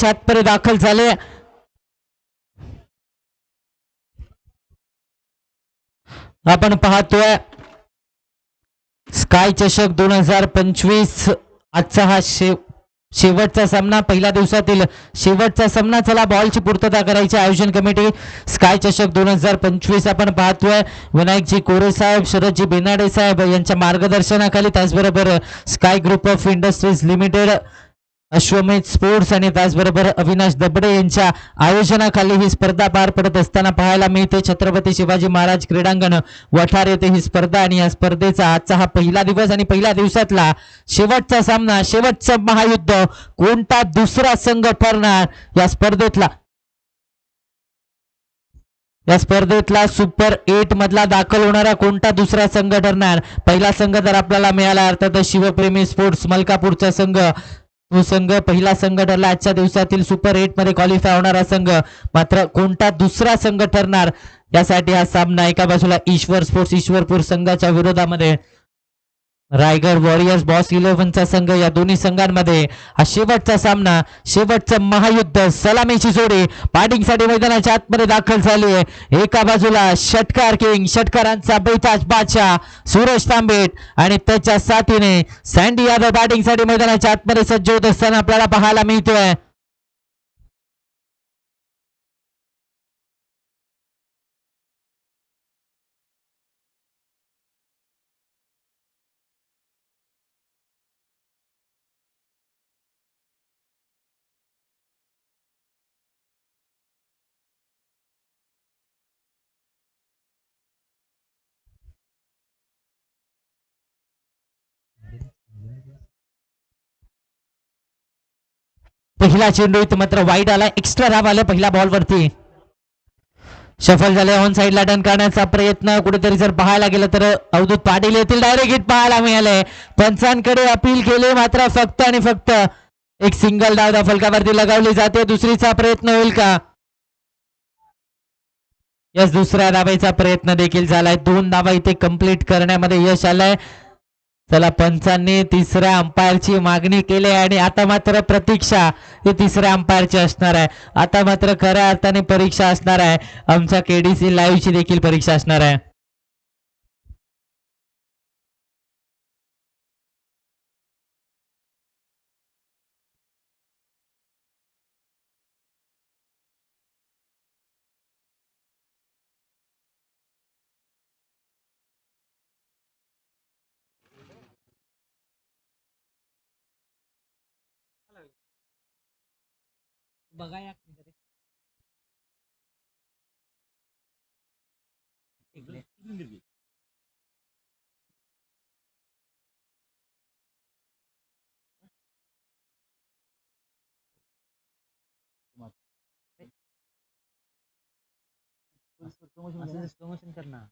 आतमध्ये दाखल झाले. आपण पाहतोय स्काय चषक 2025 आजचा हा शेवटचा सामना, पहिल्या दिवसातील शेवटचा सामना. चला बॉलची पूर्तता करायची. आयोजन कमिटी स्काय चषक 2025 आपण पाहतोय विनायकजी कोरे साहेब, शरदजी बेनाडे साहेब यांच्या मार्गदर्शनाखाली, त्याचबरोबर sky group of industries limited, अश्वमेध स्पोर्ट्स आणि त्याचबरोबर अविनाश दबडे यांच्या आयोजनाखाली ही स्पर्धा पार पडत असताना पाहायला मिळते. छत्रपती शिवाजी महाराज क्रीडांगण वठार येथे ही स्पर्धा आणि या स्पर्धेचा आजचा हा पहिला दिवस आणि पहिल्या दिवसातला शेवटचा सामना, शेवटचं महायुद्ध. कोणता दुसरा संघ ठरणार या स्पर्धेतला सुपर 8 मधला दाखल होणारा कोणता दुसरा संघ ठरणार? पहिला संघ जर आपल्याला मिळाला अर्थात शिवप्रेमी स्पोर्ट्स मलकापूरचा संघ, तो संघ पहिला संघ ठरला आजच्या दिवसातील सुपर 8 मध्ये क्वालिफाय होणारा संघ. मात्र कोणता दुसरा संघ ठरणार यासाठी हा सामना. एका बाजूला ईश्वर स्पोर्ट्स ईश्वरपूर संघाच्या विरोधामध्ये रायगड वॉरियर्स बॉस 11चा संघ, या दोन्ही संघांमध्ये हा शेवटचा सामना, शेवटचं महायुद्ध. सलामीची जोडी बॅटिंगसाठी मैदानाच्या आतमध्ये दाखल झाली आहे. एका बाजूला षटकार किंग, षटकारांचा बेताज बादशाह सुरेश तांबेट आणि त्याच्या साथीने सँडी यादव बॅटिंगसाठी मैदानाच्या आतमध्ये सज्ज होत असताना आपल्याला पाहायला मिळतोय. पहिला चेंडू इथं मात्र वाईट आला, एक्स्ट्रा राब आला पहिल्या बॉलवरती. सफल झाले. ऑन साईडला डन करण्याचा प्रयत्न कुठेतरी जर पाहायला गेलं तर अवधूत पाटील येथील डायरेक्ट हिट पाहायला मिळाले. पंचांकडे अपील केले मात्र फक्त आणि फक्त एक सिंगल डाव फलकावरती लगावली जाते. दुसरीचा प्रयत्न होईल का? यस, दुसऱ्या धावेचा प्रयत्न देखील झालाय. 2 धावा इथे कंप्लीट करण्यामध्ये यश आलंय. चला, पंचांनी तिसऱ्या अंपायरची मागणी केली आणि आता मात्र प्रतीक्षा ही तिसऱ्या अंपायरची असणार आहे. आता मात्र खऱ्या अर्थाने परीक्षा असणार आहे. आमच्या केडीसी लाईव्हची देखील परीक्षा असणार आहे. बघा या प्रमोशन करणार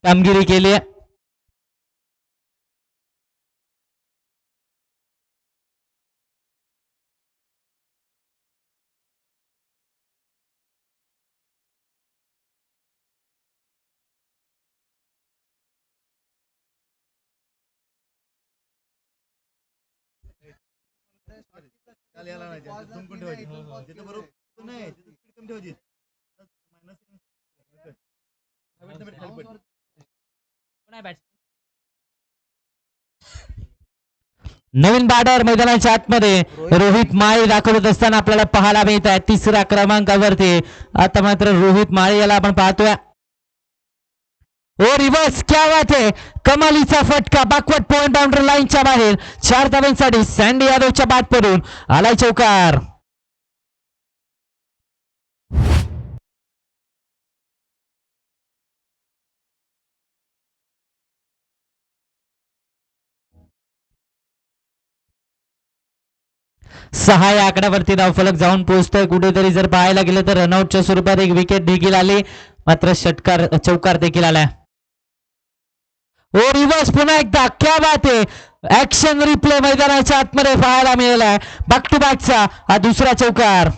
कामगिरी केली आहे. नवीन बॅटर मैदानाच्या आतमध्ये रोहित माळी दाखवत असताना आपल्याला पाहायला मिळत आहे. तिसऱ्या क्रमांकावरती आता मात्र रोहित माळी याला आपण पाहतोय. ओ रिव्हर्स, क्या बात आहे, कमालीचा फटका बॅकवर्ड पॉइंट बाउंड्री लाईनच्या बाहेर. 4 धावांसाठी सँडी यादवच्या बॅट पडून आलाय चौकार. सहा या आकड्यावरती धावफलक जाऊन पोहोचतोय. कुठेतरी जर पाहायला गेलं तर रनआउटच्या स्वरूपात एक विकेट देखील आली, मात्र षटकार चौकार देखील आला. ओ रिव्हर्स पुन्हा एकदा, क्या बात आहे, ऍक्शन रिप्ले मैदानाच्या आतमध्ये पाहायला मिळालाय. बॅक टू बॅकचा हा दुसरा चौकार.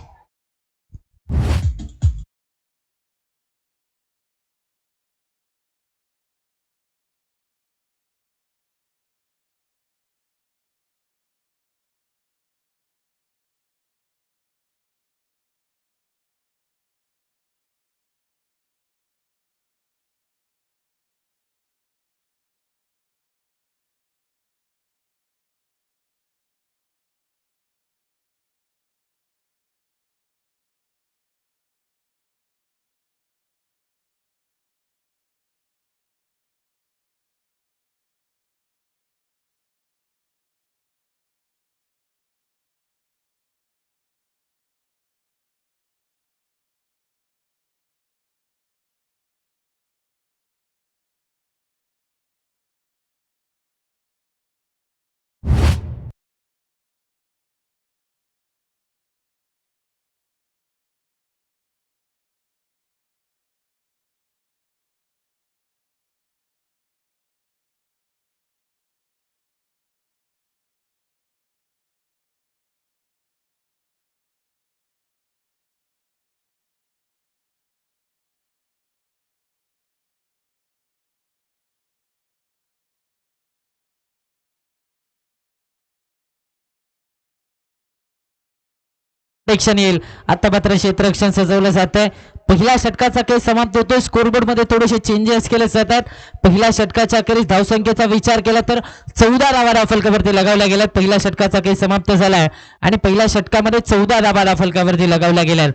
प्रेक्षण येईल. आता मात्र क्षेत्ररक्षण सजवलं जात आहे. पहिल्या षटकाचा खेळ समाप्त होतोय. स्कोरबोर्ड मध्ये थोडेसे चेंजेस केले जातात. पहिल्या षटकाच्या अखेरीस धावसंख्येचा विचार केला तर 14 धावा धावफलकावरती लगावल्या गेल्यात. पहिल्या षटकाचा खेळ समाप्त झालाय आणि पहिल्या षटकामध्ये 14 धावा धावफलकावरती लगावल्या गेल्यात.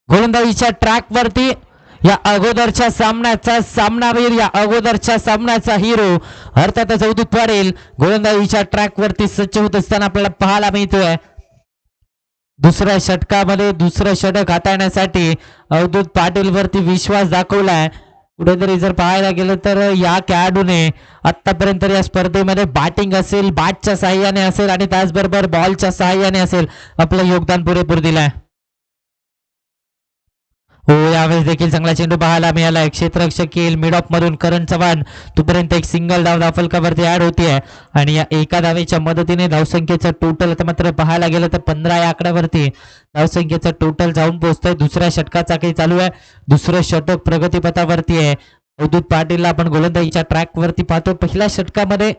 गोलंदाजीच्या ट्रॅक वरती या अगोदरच्या सामनावीर, या अगोदरच्या सामन्याचा हिरो अर्थातच अवधूत पाटील गोलंदाजीच्या ट्रॅक वरती सज्ज होत असताना आपल्याला पाहायला मिळतोय. दुसऱ्या षटकामध्ये दुसरं षटक हाताळण्यासाठी अवधूत पाटील वरती विश्वास दाखवलाय. कुठेतरी जर पाहायला गेलं तर या खेळाडूने आतापर्यंत या स्पर्धेमध्ये बॅटिंग असेल, बॅटच्या साहाय्याने असेल आणि त्याचबरोबर बॉलच्या साहाय्याने असेल आपलं योगदान पुरेपूर दिलंय. हो, यावेळेस देखील चांगला चेंडू पाहायला मिळाला. क्षेत्ररक्षक येईल मिड ऑफ मधून करण चव्हाण, तोपर्यंत एक सिंगल धाव धावफलकावरती ऍड होतीये आणि या एका धावेच्या मदतीने धावसंख्येचं टोटल आता मात्र पाहायला गेलं तर 15 या आकड्यावरती धावसंख्येचं टोटल जाऊन पोहोचतोय. दुसऱ्या षटकाचा काही चालू आहे. दुसरं षटक प्रगतीपथावरती आहे. अवधूत पाटीलला आपण गोलंदाजीच्या ट्रॅक वरती पाहतो. पहिल्या षटकामध्ये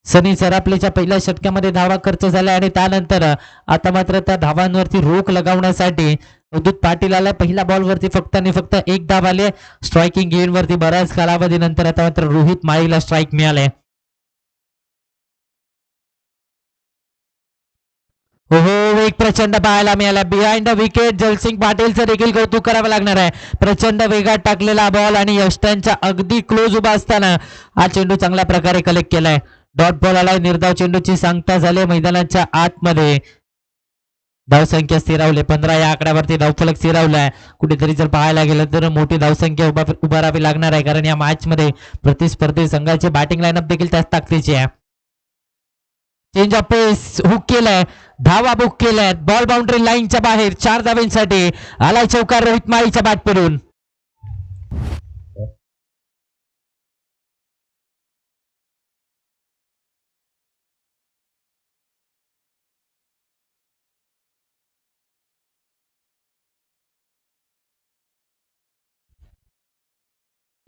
सनी सरापलेच्या पहिल्या षटकामध्ये धावा खर्च झाला आणि त्यानंतर आता मात्र त्या धावांवरती रोख लगावण्यासाठी अवधूत पाटील आला. पहिल्या बॉलवरती फक्त आणि फक्त एक धाव आली. स्ट्रायकिंग गेम वरती बऱ्याच कालावधीनंतर आता मात्र रोहित माळीला स्ट्राईक मिळाले. हो, एक प्रचंड पाहायला मिळाला. बिहाइंड द विकेट जलसिंग पाटीलचं देखील कौतुक करावं लागणार आहे. प्रचंड वेगात टाकलेला बॉल आणि यष्टांच्या अगदी क्लोज उभा असताना हा चेंडू चांगल्या प्रकारे कलेक्ट केलाय. डॉट बॉल आलाय. निर्धाव चेंडूची सांगता झाली मैदानाच्या आतमध्ये. धावसंख्या स्थिरावली 15 या आकड्यावरती धावफलक स्थिरावलाय. कुठेतरी जर पाहायला गेलं तर मोठी धावसंख्या उभारावी लागणार आहे, कारण या मॅच मध्ये प्रतिस्पर्धी संघाची बॅटिंग लाईनअप देखील त्याच ताकदीची आहे. चेंज ऑफ पेस हुक केलाय, धावा बुक केल्यात, बॉल बाउंड्री लाईनच्या बाहेर 4 धावांसाठी आलाय चौकार रोहित माळीच्या बॅट पडून.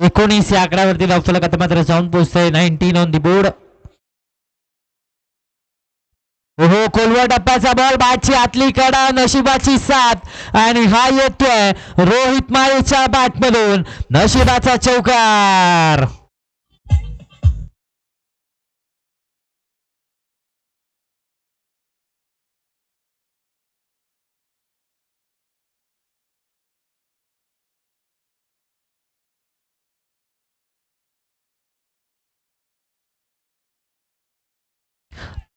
एकोणीस या आकड्यावरती धावफलक आता मात्र जाऊन पोहोचतोय. 19 ऑन दी बोर्ड. हो, कोलवा टप्प्याचा बॉल, बॅटची आतली कडा, नशिबाची साथ आणि हा येतोय रोहित माळीच्या बॅटमधून नशिबाचा चौकार.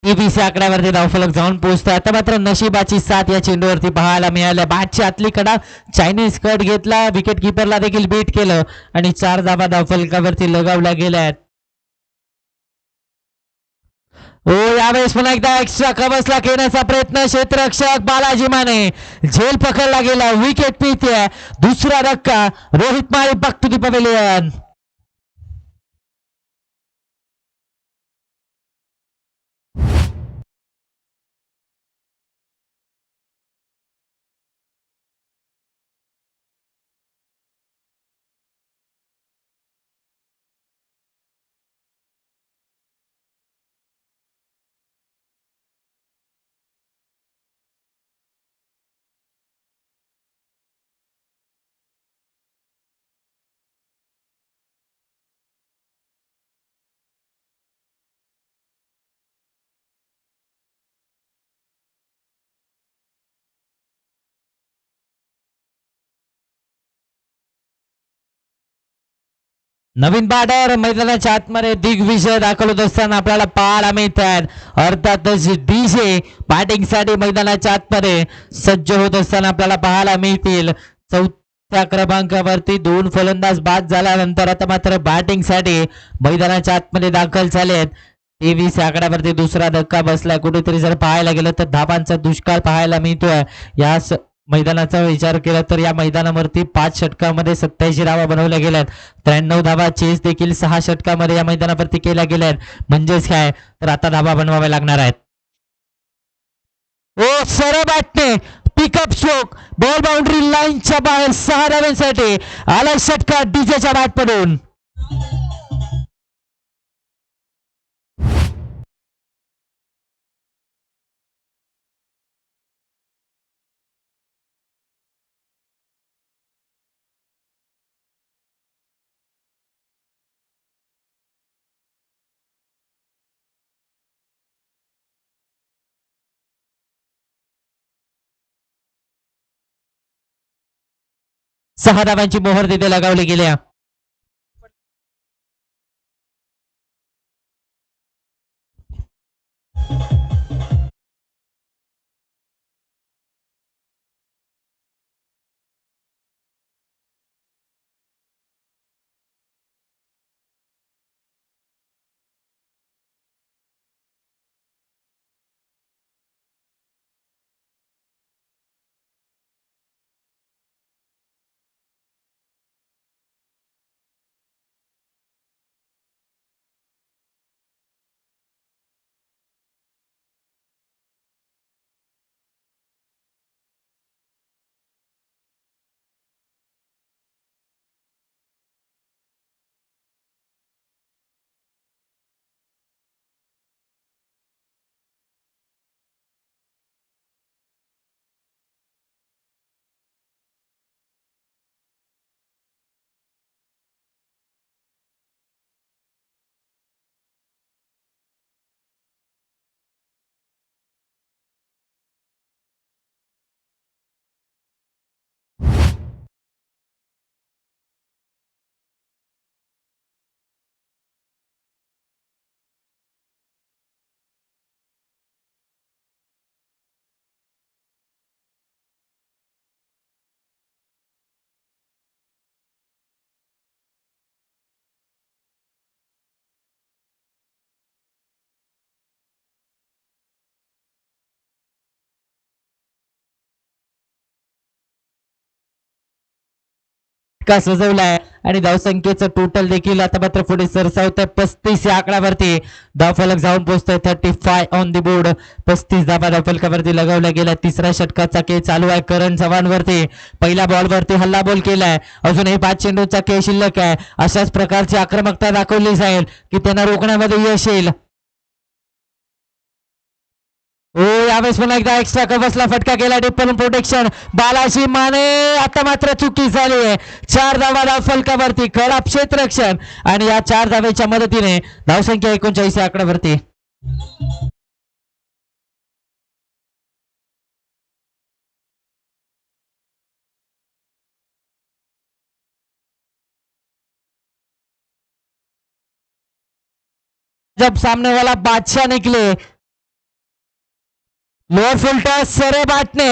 तेवीस आकड्यावरती धावफलक जाऊन पोहोचतोय. आता मात्र नशिबाची साथ या चेंडूवरती पाहायला मिळाल्या. बॅटची आतली कडा, चायनीज कट घेतला, विकेट किपरला देखील बीट केलं आणि 4 धावा धावफलकावरती लगावल्या गेल्या. हो, यावेळेस पुन्हा एकदा एक्स्ट्रा कव्हर्सला घेण्याचा प्रयत्न, क्षेत्ररक्षक बालाजी माने झेल पकडला गेला, विकेट पिळते. दुसरा धक्का, Rohit Mali back to the pavilion. New batter मैदानाच्या आतमध्ये दिग्विजय दाखवत असताना आपल्याला पाहायला मिळतात. अर्थातच डीजे बॅटिंगसाठी मैदानाच्या आतमध्ये सज्ज होत असताना आपल्याला पाहायला मिळतील. चौथ्या क्रमांकावरती 2 फलंदाज बाद झाल्यानंतर आता मात्र बॅटिंगसाठी मैदानाच्या आतमध्ये दाखल झालेत. 23 आकड्यावरती दुसरा धक्का बसलाय. कुठेतरी जर पाहायला गेलं तर धाबांचा दुष्काळ पाहायला मिळतोय. या मैदानाचा विचार केला तर या मैदानावरती 5 षटकामध्ये 87 धावा बनवल्या गेल्यात. 93 धावा चेस देखील 6 षटकामध्ये या मैदानावरती केल्या गेल्यात. म्हणजेच काय तर आता धावा बनवाव्या लागणार आहेत. ओ सरळ बॅटने पिकअप स्ट्रोक, बॉल बाउंड्री लाईनच्या बाहेर 6 धावांसाठी आलाय षटकार डीजेच्या बॅटमधून. सहा धावांची मोहर तिथे लगावली गेली. षटका सजवलाय आणि धावसंख्येचं टोटल देखील आता मात्र पुढे सरसावतंय 35 या आकड्यावरती. धावफलक जाऊन पोहोचतोय 35 ऑन दी बोर्ड. 35 धाबा धावफलकावरती लगावल्या गेल्या. तिसऱ्या षटकाचा खेळ चालू आहे करण चव्हाण वरती. पहिल्या बॉल वरती हल्ला बॉल केलाय. अजूनही 5 चेंडूचा खेळ शिल्लक आहे. अशाच प्रकारची आक्रमकता दाखवली जाईल की त्यांना रोखण्यामध्ये यश येईल. हो यावेळेस पुन्हा एकदा एक्स्ट्रा कव्हर्सला फटका केला. डिप्पल प्रोटेक्शन बालाजी माने. आता मात्र चुकी झाली आहे. 4 धावा धावफलकावरती. खराब क्षेत्ररक्षण आणि या 4 धावेच्या मदतीने धावसंख्या 39 या आकड्यावरती. जब सामने वाला बादशाह निकले. लोअर फिल्टर सरे बाटने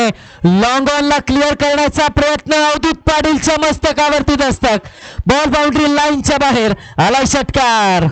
लॉंग ऑनला क्लिअर करण्याचा प्रयत्न. अवधूत पाटीलच्या मस्तकावरती दस्तक. बॉल बाउंड्री लाईनच्या बाहेर आलाय षटकार.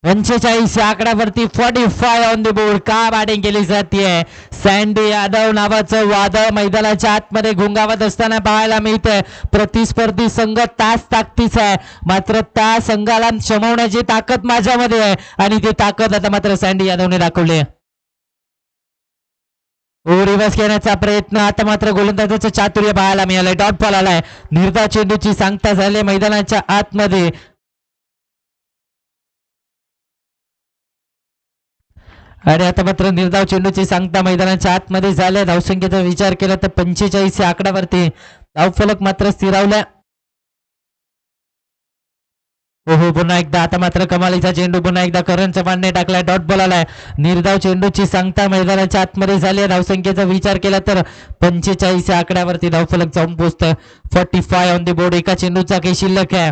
पंचेचाळीस आकड्यावरती 45 ऑन द बोर्ड. का बॅटिंग केली जाते. सँडी यादव नावाचं वादळ मैदानाच्या आतमध्ये घुंगावत असताना पाहायला मिळतंय. प्रतिस्पर्धी संघ तास ताकदीचा आहे मात्र त्या संघाला शमवण्याची ताकद माझ्यामध्ये आहे आणि ती ताकद आता मात्र सँडी यादवने दाखवली आहे. रिव्हर्स घेण्याचा प्रयत्न. आता मात्र गोलंदाजाचं चातुर्य पाहायला मिळालंय. डॉट बॉल आलाय. निर्धाव चेंडूची सांगता झाली मैदानाच्या आतमध्ये. आणि आता मात्र निर्धाव चेंडूची सांगता मैदानाच्या आतमध्ये झाल्या. धावसंख्येचा विचार केला तर 45 या आकड्यावरती धावफलक मात्र स्थिरावल्या. हो पुन्हा एकदा आता मात्र कमालीचा चेंडू पुन्हा एकदा करण चव्हाणने टाकलाय. डॉट बॉल आलाय. निर्धाव चेंडूची सांगता मैदानाच्या आतमध्ये झाली आहे. धावसंख्येचा विचार केला तर 45 या आकड्यावरती धावफलक जाऊन पोहोचतं. 45 ऑन द बोर्ड. एका चेंडूचा काही शिल्लक आहे.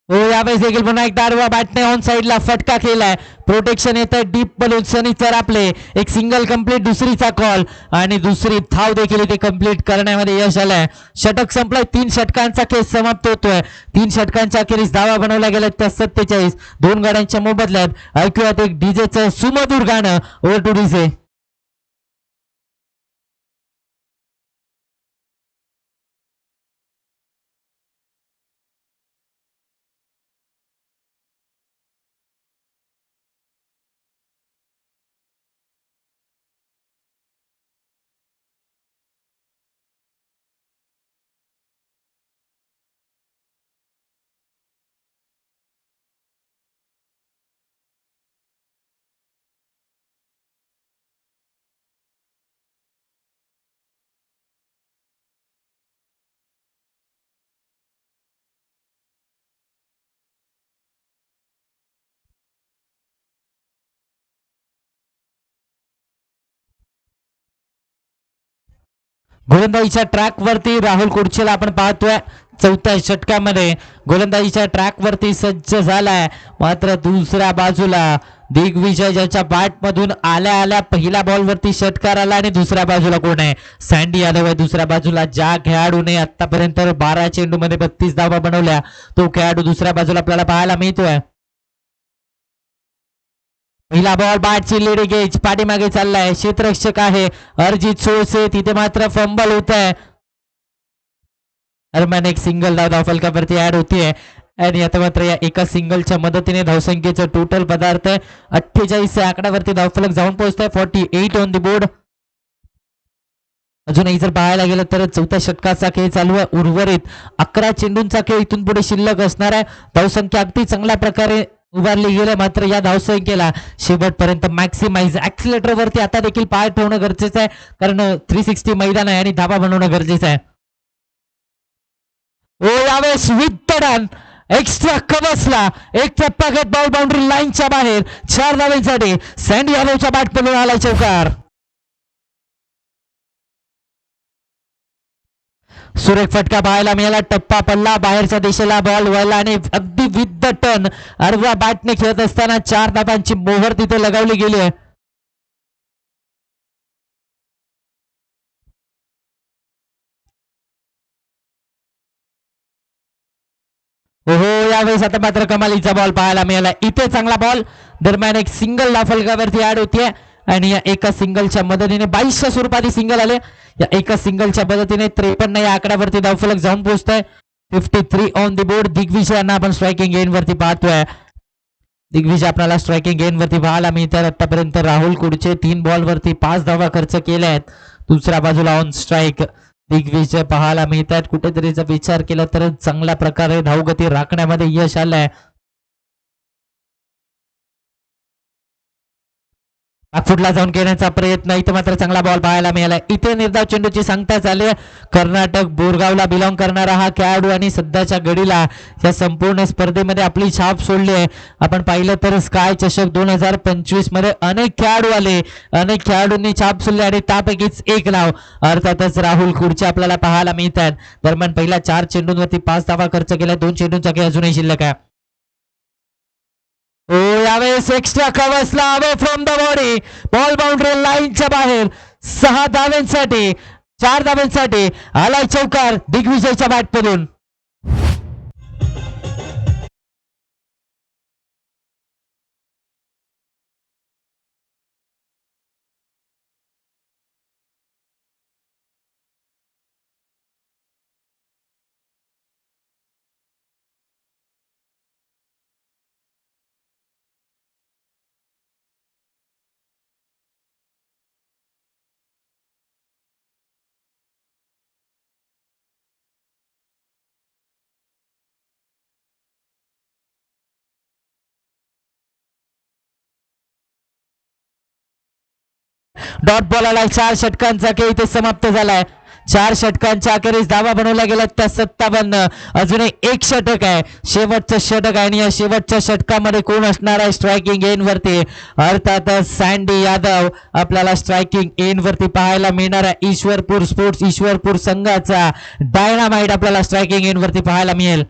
हो यावेळेस देखील पुन्हा एकदा आडवा बॅटने ऑन साइडला फटका केलाय. प्रोटेक्शन येत आहे डीप बलून सनी आपले. एक सिंगल कंप्लीट. दुसरीचा कॉल आणि दुसरी धाव देखील इथे कंप्लीट करण्यामध्ये यश आलंय. षटक संपलाय. 3 षटकांचा खेळ समाप्त होतोय. 3 षटकांच्या अखेरीस धावा बनवल्या गेल्या त्या 47. 2 गाड्यांच्या मोबदल्यात ऐकूयात एक डीजेचं सुमधुर गाणं. Over to DJ. गोलंदाजीच्या ट्रॅक वरती राहुल कुडचेला आपण पाहतोय. 4थ्या षटकामध्ये गोलंदाजीच्या ट्रॅक वरती सज्ज झालाय. मात्र दुसऱ्या बाजूला दिग्विजय ज्याच्या बॅट मधून आल्या आल्या पहिल्या बॉल वरती षटकार आला आणि दुसऱ्या बाजूला कोण आहे. सँडी यादव आहे दुसऱ्या बाजूला. ज्या खेळाडूने आतापर्यंत 12 चेंडू मध्ये 32 धावा बनवल्या तो खेळाडू दुसऱ्या बाजूला आपल्याला पाहायला मिळतोय. पहिला बॉल बॅटची लेडी गेज पाठीमागे चाललाय. क्षेत्ररक्षक आहे अर्जित सोळसे. तिथे मात्र फंबल होत आहे. दरम्यान एक सिंगल धाव धावफलकावरती ऍड होतीये आणि आता मात्र या एका सिंगलच्या मदतीने धावसंख्येचं टोटल पदार्थ 48 या आकड्यावरती धावफलक जाऊन पोहोचतोय. 48 ऑन द बोर्ड. अजूनही जर पाहायला गेलं तर 4थ्या षटकाचा खेळ चालू आहे. उर्वरित 11 चेंडूंचा खेळ इथून पुढे शिल्लक असणार आहे. धावसंख्या अगदी चांगल्या प्रकारे उभारली गेली मात्र या धावसंख्येला शेवटपर्यंत मॅक्सिमाइज ऍक्सिलेटर वरती आता देखील पाय ठेवणं गरजेचं आहे कारण 360 मैदान आहे आणि धाबा बनवणं गरजेचं आहे. ओ यावेळेस विथ रन एक्स्ट्रा कव्हर्सला एक टप्पा घेत बॉल बाउंड्री लाईनच्या बाहेर 4 धावांसाठी सँडी यादवच्या बॅट पडून आलाय चौकार. सुरेख फटका पाहायला मिळाला, टप्पा पडला, बाहेरच्या दिशेला बॉल वळला आणि अगदी विथ द टर्न आडव्या बॅटने खेळत असताना 4 धाबांची मोहर तिथे लगावली गेली आहे. हो, यावेळेस आता मात्र कमालीचा बॉल पाहायला मिळाला. इथे चांगला बॉल दरम्यान एक सिंगल फलकावरती ऍड होतीये आणि या एका सिंगलच्या मदतीने 2200 स्वरूपात सिंगल आले. या एका सिंगलच्या मदतीने 53 या आकड्यावरती धावफलक जाऊन पोहोचतोय. 53 ऑन द बोर्ड. दिग्विजयांना आपण स्ट्रायकिंग एंड वरती पाहतोय. दिग्विजय आपल्याला स्ट्रायकिंग एंड वरती पाहायला मिळतात. आतापर्यंत राहुल कुडचे 3 बॉल वरती 5 धावा खर्च केल्या आहेत. दुसऱ्या बाजूला ऑन स्ट्राईक दिग्विजय पाहायला मिळतात. कुठेतरी जर विचार केला तर चांगल्या प्रकारे धावगती राखण्यामध्ये यश आलंय. फुटला जाऊन घेण्याचा प्रयत्न. इथे मात्र चांगला बॉल पाहायला मिळाला. इथे निर्धाव चेंडूची सांगता झाली. कर्नाटक बोरगावला बिलॉंग करणारा हा खेळाडू आणि सध्याच्या घडीला या संपूर्ण स्पर्धेमध्ये आपली छाप सोडली आहे. आपण पाहिलं तर स्काय चषक 2025 मध्ये अनेक खेळाडू आले, अनेक खेळाडूंनी छाप सोडली आणि त्यापैकीच एक नाव अर्थातच राहुल कुडचे आपल्याला पाहायला मिळतात. दरम्यान पहिल्या 4 चेंडूंवरती 5 धावा खर्च केल्या. 2 चेंडूंचा खेळ अजूनही शिल्लक आहे. यावेळेस एक्स्ट्रा कव्हर्सला away from the body, ball boundary लाईनच्या बाहेर. 6 धाव्यांसाठी 4 धाव्यांसाठी आलाय चौकार दिग्विजयच्या बॅटमधून. डॉट बॉल आलाय. 4 षटकांचा खेळ इथे समाप्त झालाय. 4 षटकांच्या अखेरीस धावा बनवल्या गेल्या त्या 57. अजूनही एक षटक आहे, शेवटचं षटक आहे आणि या शेवटच्या षटकामध्ये कोण असणार आहे स्ट्रायकिंग एंड वरती? अर्थातच सँडी यादव आपल्याला स्ट्रायकिंग एंड वरती पाहायला मिळणार आहे. ईश्वरपूर स्पोर्ट्स ईश्वरपूर संघाचा डायनामाइट आपल्याला स्ट्रायकिंग एंड वरती पाहायला मिळेल.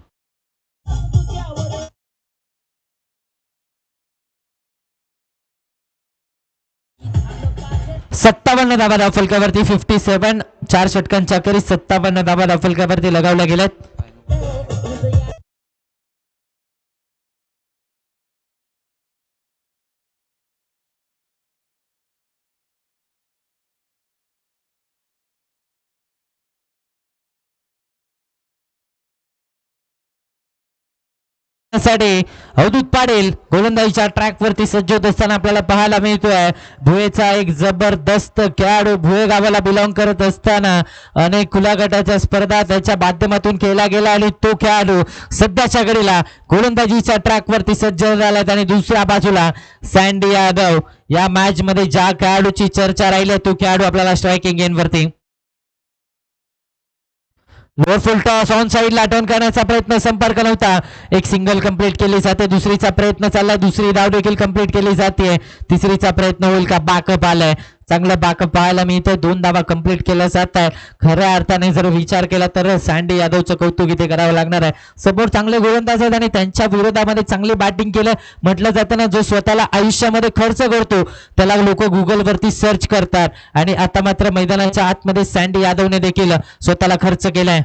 57 धाबा धावफलकावरती 57. 4 षटकांच्या अखेरीस 57 धाबा धावफलकावरती लगावल्या गेल्यात. अवधूत पाटील गोलंदाजीच्या ट्रॅक वरती सज्ज होत असताना आपल्याला पाहायला मिळतोय. भुयेचा एक जबरदस्त खेळाडू, भुये गावाला बिलॉंग करत असताना अनेक खुल्या गटाच्या स्पर्धा त्याच्या माध्यमातून खेळला गेला आणि तो खेळाडू सध्याच्या घडीला गोलंदाजीच्या ट्रॅक वरती सज्ज झालाय. आणि दुसऱ्या बाजूला सँडी यादव, या मॅच मध्ये ज्या खेळाडूची चर्चा राहिली तो खेळाडू आपल्याला स्ट्रायकिंग एंड वरती. लोअर फुल टॉस ऑन साइडला टर्न करण्याचा प्रयत्न, संपर्क नव्हता. एक सिंगल कंप्लीट केली जाते. दुसरीचा प्रयत्न चाललाय, दुसरी धाव देखील कंप्लीट केली जाते. तिसरीचा प्रयत्न होईल का? बॅकअप आलाय, चांगलं बॅकअप पाहायला मिळतंय. 2 धावा कंप्लीट केल्या जात आहे. खऱ्या अर्थाने जर विचार केला तर सँडी यादवचं कौतुक इथे करावं लागणार आहे. समोर चांगले गोलंदाज आहेत आणि त्यांच्या विरोधामध्ये चांगली बॅटिंग केलं. म्हटलं जातं ना, जो स्वतःला आयुष्यामध्ये खर्च करतो त्याला लोक गुगलवरती सर्च करतात आणि आता मात्र मैदानाच्या आतमध्ये सँडी यादवने देखील स्वतःला खर्च केलाय.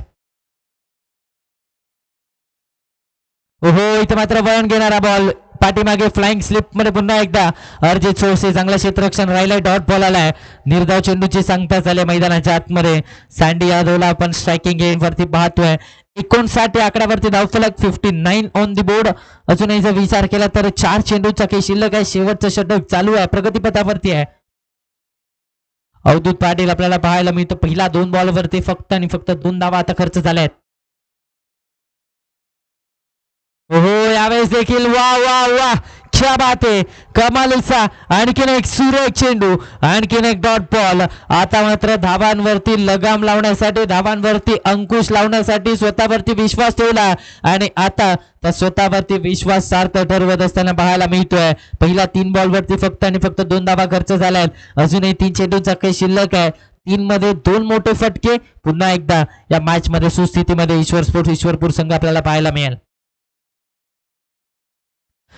हो, इथे मात्र वळण घेणारा बॉल पाठीमागे फ्लाइंग स्लिप मध्ये पुन्हा एकदा अर्जित सोळसे, चांगलं क्षेत्ररक्षण राहिलंय. डॉट बॉल आलाय. निर्धाव चेंडूची सांगता झाली मैदानाच्या आतमध्ये. सँडी यादवला आपण स्ट्रायकिंग एंड वरती पाहतोय. 59 या आकड्यावरती धावफलक. 59 ऑन द बोर्ड. अजूनही जर विचार केला तर 4 चेंडूचा काही शिल्लक आहे. शेवटचं षटक चालू आहे, प्रगतीपथावरती आहे. अवधूत पाटील आपल्याला पाहायला मिळतो. पहिला 2 बॉलवरती फक्त आणि फक्त 2 धावा आता खर्च झाल्या आहेत. हो, यावेळेस देखील वा वा वा, क्या बात आहे, कमालीचा आणखीन एक सुरेख चेंडू, आणखीन एक डॉट बॉल. आता मात्र धावांवरती लगाम लावण्यासाठी, धावांवरती अंकुश लावण्यासाठी स्वतःवरती विश्वास ठेवला आणि आता त्या स्वतःवरती विश्वास सार्थ ठरवत असताना पाहायला मिळतोय. पहिल्या 3 बॉलवरती फक्त आणि फक्त 2 धावा खर्च झाल्यात. अजूनही 3 चेंडूचा काही शिल्लक आहे. 3 मध्ये 2 मोठे फटके. पुन्हा एकदा या मॅच मध्ये सुस्थितीमध्ये ईश्वर स्पोर्ट्स ईश्वरपूर संघ आपल्याला पाहायला मिळेल.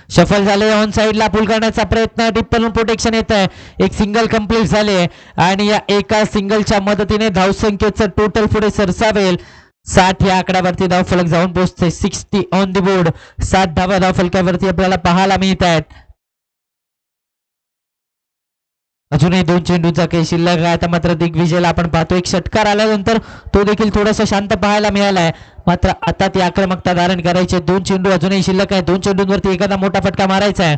सफल झाले ऑन साइडला पुल करण्याचा प्रयत्न, टिप्पल प्रोटेक्शन येत आहे. एक सिंगल कंप्लीट झाले आणि या एका सिंगलच्या मदतीने धावसंख्येचं टोटल पुढे सरसावेल. 60 या आकड्यावरती धावफलक जाऊन पोहोचते. 60 ऑन द बोर्ड. 7 धावा धावफलकावरती आपल्याला पाहायला मिळत आहेत. अजूनही 2 चेंडूचा काही शिल्लक आहे. आता मात्र दिग्विजयला आपण पाहतो एक षटकार आल्यानंतर तो देखील थोडासा शांत पाहायला मिळालाय. मात्र आता ती आक्रमकता धारण करायची. 2 चेंडू अजूनही शिल्लक आहे. 2 चेंडूंवरती एखादा मोठा फटका मारायचा आहे.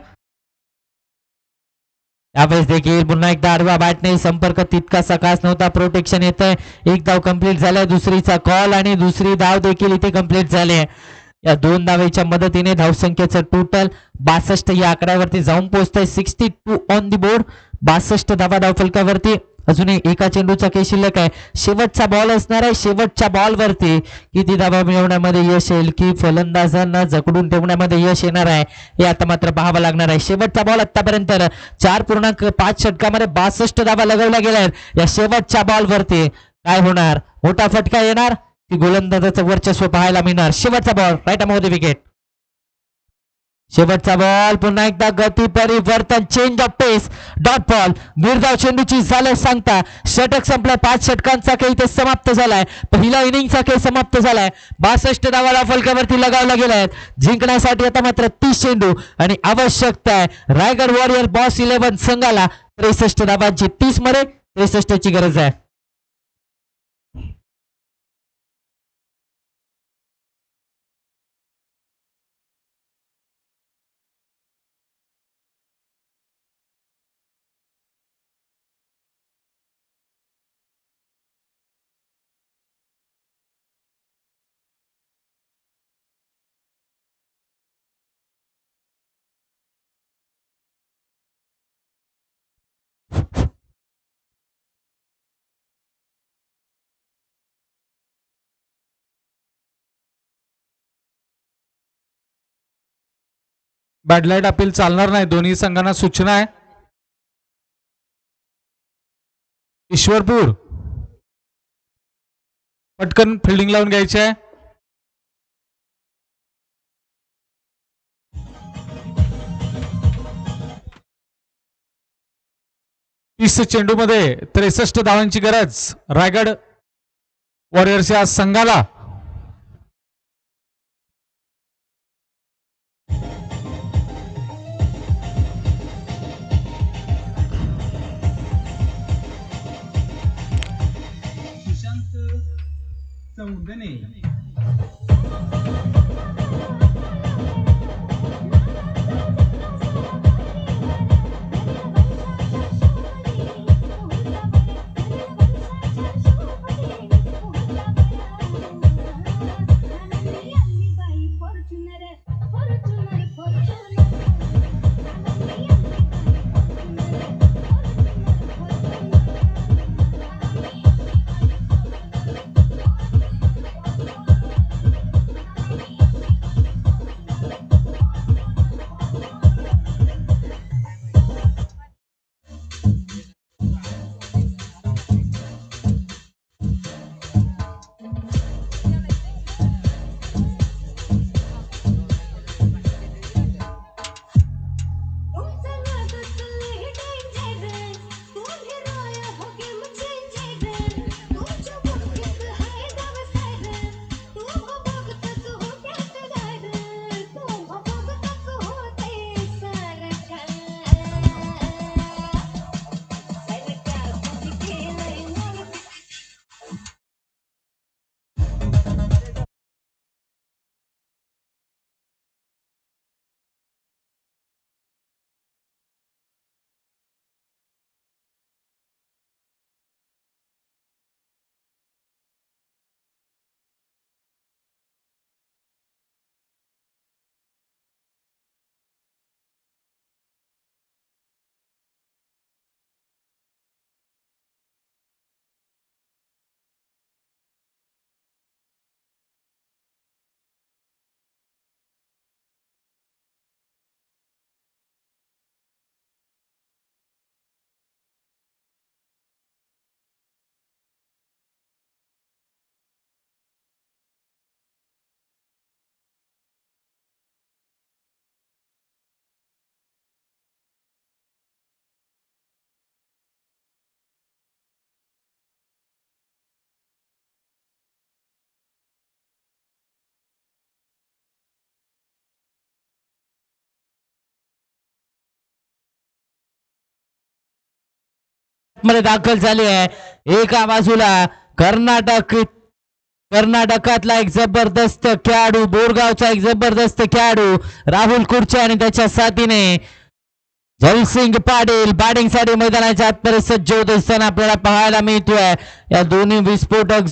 यावेळेस देखील पुन्हा एकदा आडवा बॅटने संपर्क तितकासा खास नव्हता. प्रोटेक्शन येत आहे. एक धाव कंप्लीट झालाय. दुसरीचा कॉल आणि दुसरी धाव देखील इथे कंप्लीट झाली. या 2 धावेच्या मदतीने धावसंख्येचं टोटल 62 या आकड्यावरती जाऊन पोहोचतंय. 62 ऑन द बोर्ड. 62 धावा धावफलकावरती. अजूनही एका चेंडूचा काही शिल्लक आहे. शेवटचा बॉल असणार आहे. शेवटच्या बॉलवरती किती धावा मिळवण्यामध्ये यश येईल की फलंदाजांना जकडून ठेवण्यामध्ये यश येणार आहे हे आता मात्र पाहावं लागणार आहे. शेवटचा बॉल आतापर्यंत 4.5 षटकामध्ये 62 धावा लगवल्या गेल्या आहेत. या शेवटच्या बॉलवरती काय होणार? मोठा फटका येणार की गोलंदाजाचं वर्चस्व पाहायला मिळणार? शेवटचा बॉल राईट मध्ये विकेट. शेवटचा बॉल. पुन्हा एकदा गती परिवर्तन, change of pace, dot ball. निर्धाव चेंडूची झालं सांगता षटक संपलाय. 5 षटकांचा खेळ इथे समाप्त झालाय. पहिला इनिंगचा खेळ समाप्त झालाय. 62 धावा फलकावरती लगावल्या गेल्या आहेत. जिंकण्यासाठी आता मात्र 30 चेंडू आणि आवश्यकता आहे रायगड वॉरियर बॉस 11 संघाला 63 धावांची. 30 मध्ये 63 ची गरज आहे. बॅडलाईट अपील चालणार नाही. दोन्ही संघांना सूचना आहे. ईश्वरपूर पटकन फिल्डिंग लावून घ्यायची आहे. तीस चेंडू मध्ये 63 धावांची गरज रायगड वॉरियर्सच्या संघाला. चौगणे मध्ये दाखल झाली आहे. एका बाजूला कर्नाटकातला एक जबरदस्त खेळाडू, बोरगावचा एक जबरदस्त खेळाडू राहुल कुर्चे आणि त्याच्या साथीने जयसिंग पाटील बॅटिंगसाठी मैदानाच्या आतमध्ये सज्ज होत असताना आपल्याला पाहायला मिळतोय. या दोन्ही विस्फोटक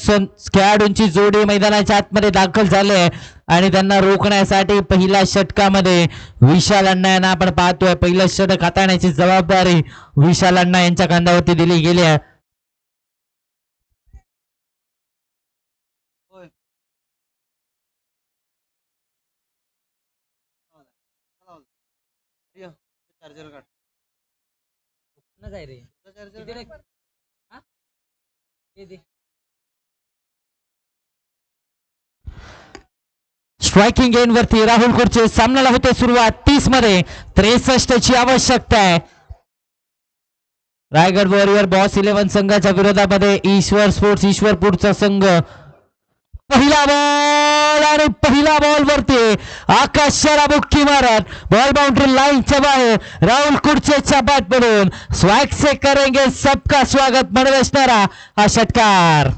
खेळाडूंची जोडी मैदानाच्या आतमध्ये दाखल झाली आहे आणि त्यांना रोखण्यासाठी पहिल्या षटकामध्ये विशाल अण्णा यांना आपण पाहतोय. पहिलं षटक हाताळण्याची जबाबदारी विशाल अण्णा यांच्या खांद्यावरती दिली गेली आहे. चार्जर काढ रे स्ट्रायकिंग एंड वरती राहुल कुर्चे. सामन्याला होते सुरुवात. 30 मध्ये 63 ची आवश्यकता आहे. रायगड वॉरियर बॉस 11 संघाच्या विरोधामध्ये ईश्वर स्पोर्ट्स ईश्वरपूरचा संघ. पहिला बॉल आणि पहिला बॉल वरती आकाशाला बुक्की मारत बॉल बाउंड्री लाईनच्या बाहेर राहुल कुर्चेच्या बॅट पडून स्वॅग से करेंगे सबका स्वागत म्हणत असणारा हा षटकार.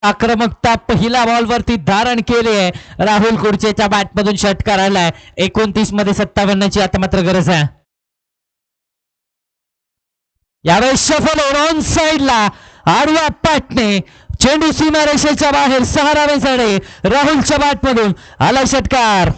आक्रमकता पहिल्या बॉल वरती धारण केली आहे. राहुल कुर्चेच्या बॅटमधून षटकार आलाय. 29 मध्ये 57 ची आता मात्र गरज आहे. यावेळेस सफल ऑन साइडला आडवा पाटणे चेंडू सीमारेषेच्या बाहेर 6 धावेसाठी राहुलच्या बॅटमधून आला षटकार.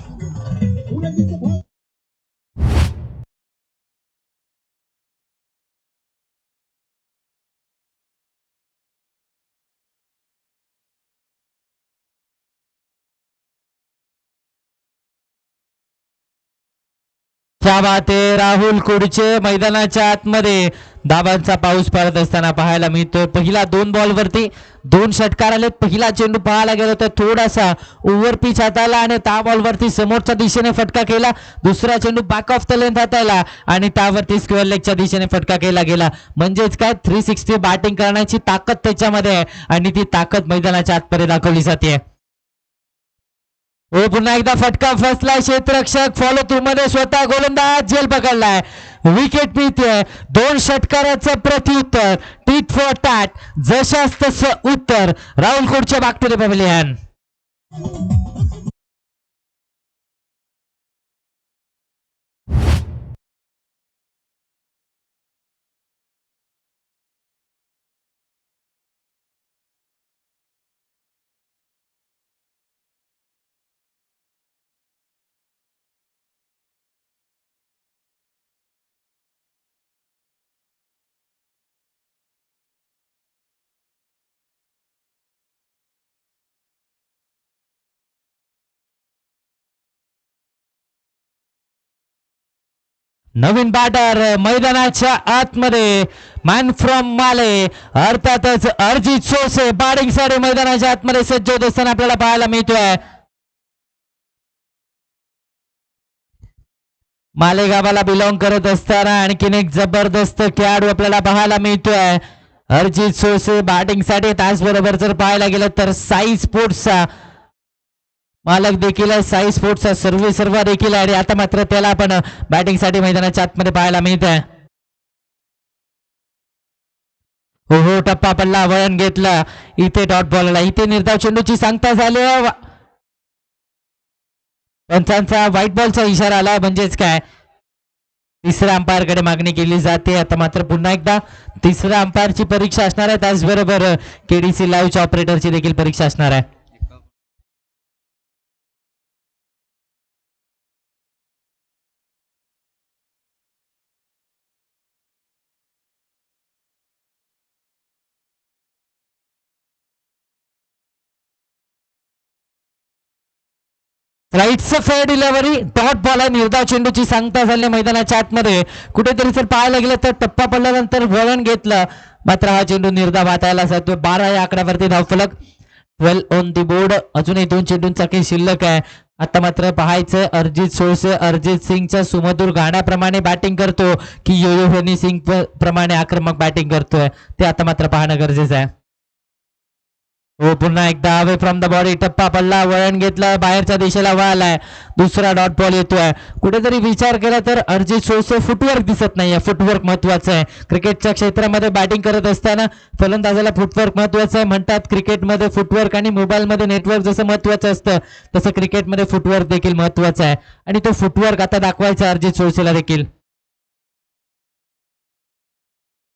क्या बात आहे. राहुल कुर्चे मैदानाच्या आतमध्ये धाबांचा पाऊस पडत असताना पाहायला मिळतोय. पहिला 2 बॉल वरती 2 षटकार आले. पहिला चेंडू पाहायला गेलो तर थोडासा ओव्हर पिच हाताळला आणि त्या बॉल वरती समोरच्या दिशेने फटका केला. दुसरा चेंडू बॅक ऑफ द लेंथ हाताळला आणि त्यावरती स्क्वेअर लेगच्या दिशेने फटका केला गेला. म्हणजेच काय 360 बॅटिंग करण्याची ताकद त्याच्यामध्ये आहे आणि ती ताकद मैदानाच्या आतमध्ये दाखवली जाते. हो पुन्हा एकदा फटका फसलाय. क्षेत्ररक्षक फॉलो थ्रू मध्ये स्वतः गोलंदाज झेल पकडलाय. विकेट मिळते. 2 षटकाराचं प्रत्युत्तर टीट फॉर टॅट जशास तसं उत्तर. Rahul Kurche back to the pavilion. New batter मैदानाच्या आतमध्ये मॅन फ्रॉम माले अर्थातच अर्जित सोसे बॅटिंगसाठी मैदानाच्या आतमध्ये सज्ज होत असताना आपल्याला पाहायला मिळतोय. मालेगावाला बिलॉंग करत असताना आणखीन एक जबरदस्त खेळाडू आपल्याला पाहायला मिळतोय. अर्जित सोसे बॅटिंगसाठी. त्याचबरोबर जर पाहायला गेलं तर साई स्पोर्ट्सचा मालक देखील आहे. साई स्पोर्ट्सचा सर्वा देखील आहे आणि आता मात्र त्याला आपण बॅटिंगसाठी मैदानाच्या आतमध्ये पाहायला मिळत आहे. हो हो टप्पा पडला. वळण घेतला. इथे डॉट बॉलला. इथे निर्धाव चेंडूची सांगता झाली. पंचांचा व्हाईट बॉलचा इशारा आला. म्हणजेच काय तिसऱ्या अंपायरकडे मागणी केली जाते. आता मात्र पुन्हा एकदा तिसऱ्या अंपायरची परीक्षा असणार आहे. त्याचबरोबर केडीसी लाईव्हच्या ऑपरेटरची देखील परीक्षा असणार आहे. राईटचं फेअर डिलिव्हरी डॉट बॉल आहे. निर्धाव चेंडूची सांगता झाली मैदानाच्या आतमध्ये. कुठेतरी जर पाहायला गेलं तर टप्पा पडल्यानंतर वळण घेतलं. मात्र हा चेंडू निर्धाव हाताळला जातो. 12 या आकड्यावरती धावफलक. 12 ऑन दी बोर्ड. अजूनही 2 चेंडूंचा काही शिल्लक आहे. आता मात्र पाहायचं अर्जित सोळसे अर्जित सिंगच्या सुमधुर गाण्याप्रमाणे बॅटिंग करतो की योयो हनी सिंग प्रमाणे आक्रमक बॅटिंग करतोय ते आता मात्र पाहणं गरजेचं आहे. हो पुन्हा एकदा अवे फ्रॉम द बॉडी टप्पा पडला वळण घेतलं बाहेरच्या दिशेला वळालाय. दुसरा डॉट बॉल येतोय. कुठेतरी विचार केला तर अर्जित सोळसे फुटवर्क दिसत नाहीये. फुटवर्क महत्वाचं आहे. क्रिकेटच्या क्षेत्रामध्ये बॅटिंग करत असताना फलंदाजाला फुटवर्क महत्वाचं आहे. म्हणतात क्रिकेटमध्ये फुटवर्क आणि मोबाईलमध्ये नेटवर्क जसं महत्वाचं असतं तसं क्रिकेटमध्ये फुटवर्क देखील महत्वाचं आहे आणि तो फुटवर्क आता दाखवायचा अर्जित सोळसेला देखील.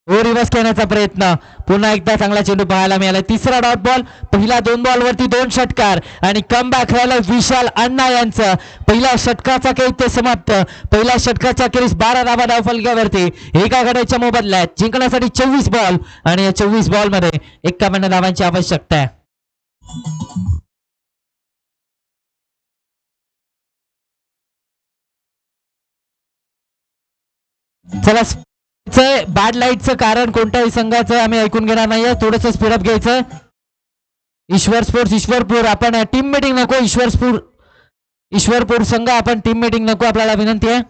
हो रिव्हर्स खेळण्याचा प्रयत्न. पुन्हा एकदा चांगला चेंडू पाहायला मिळाला. तिसरा डॉट बॉल. पहिला 2 बॉलवरती 2 षटकार आणि कम बॅक राहिला विशाल अण्णा यांचं. पहिल्या षटकाचा खेळ इथे समाप्त. पहिल्या षटकाच्या अखेरीस 12 धावा धावफलकावरती एका गड्याच्या मोबदल्यात जिंकण्यासाठी 24 बॉल आणि या 24 बॉल मध्ये 51 धावांची आवश्यकता आहे. चला बॅड लाईटचं कारण कोणत्याही संघाचं आम्ही ऐकून घेणार नाहीये. थोडस स्पीडअप घ्यायचं. ईश्वर स्पोर्ट्स ईश्वरपूर आपण टीम मीटिंग नको. ईश्वरपूर संघ आपण टीम मीटिंग नको. आपल्याला विनंती आहे.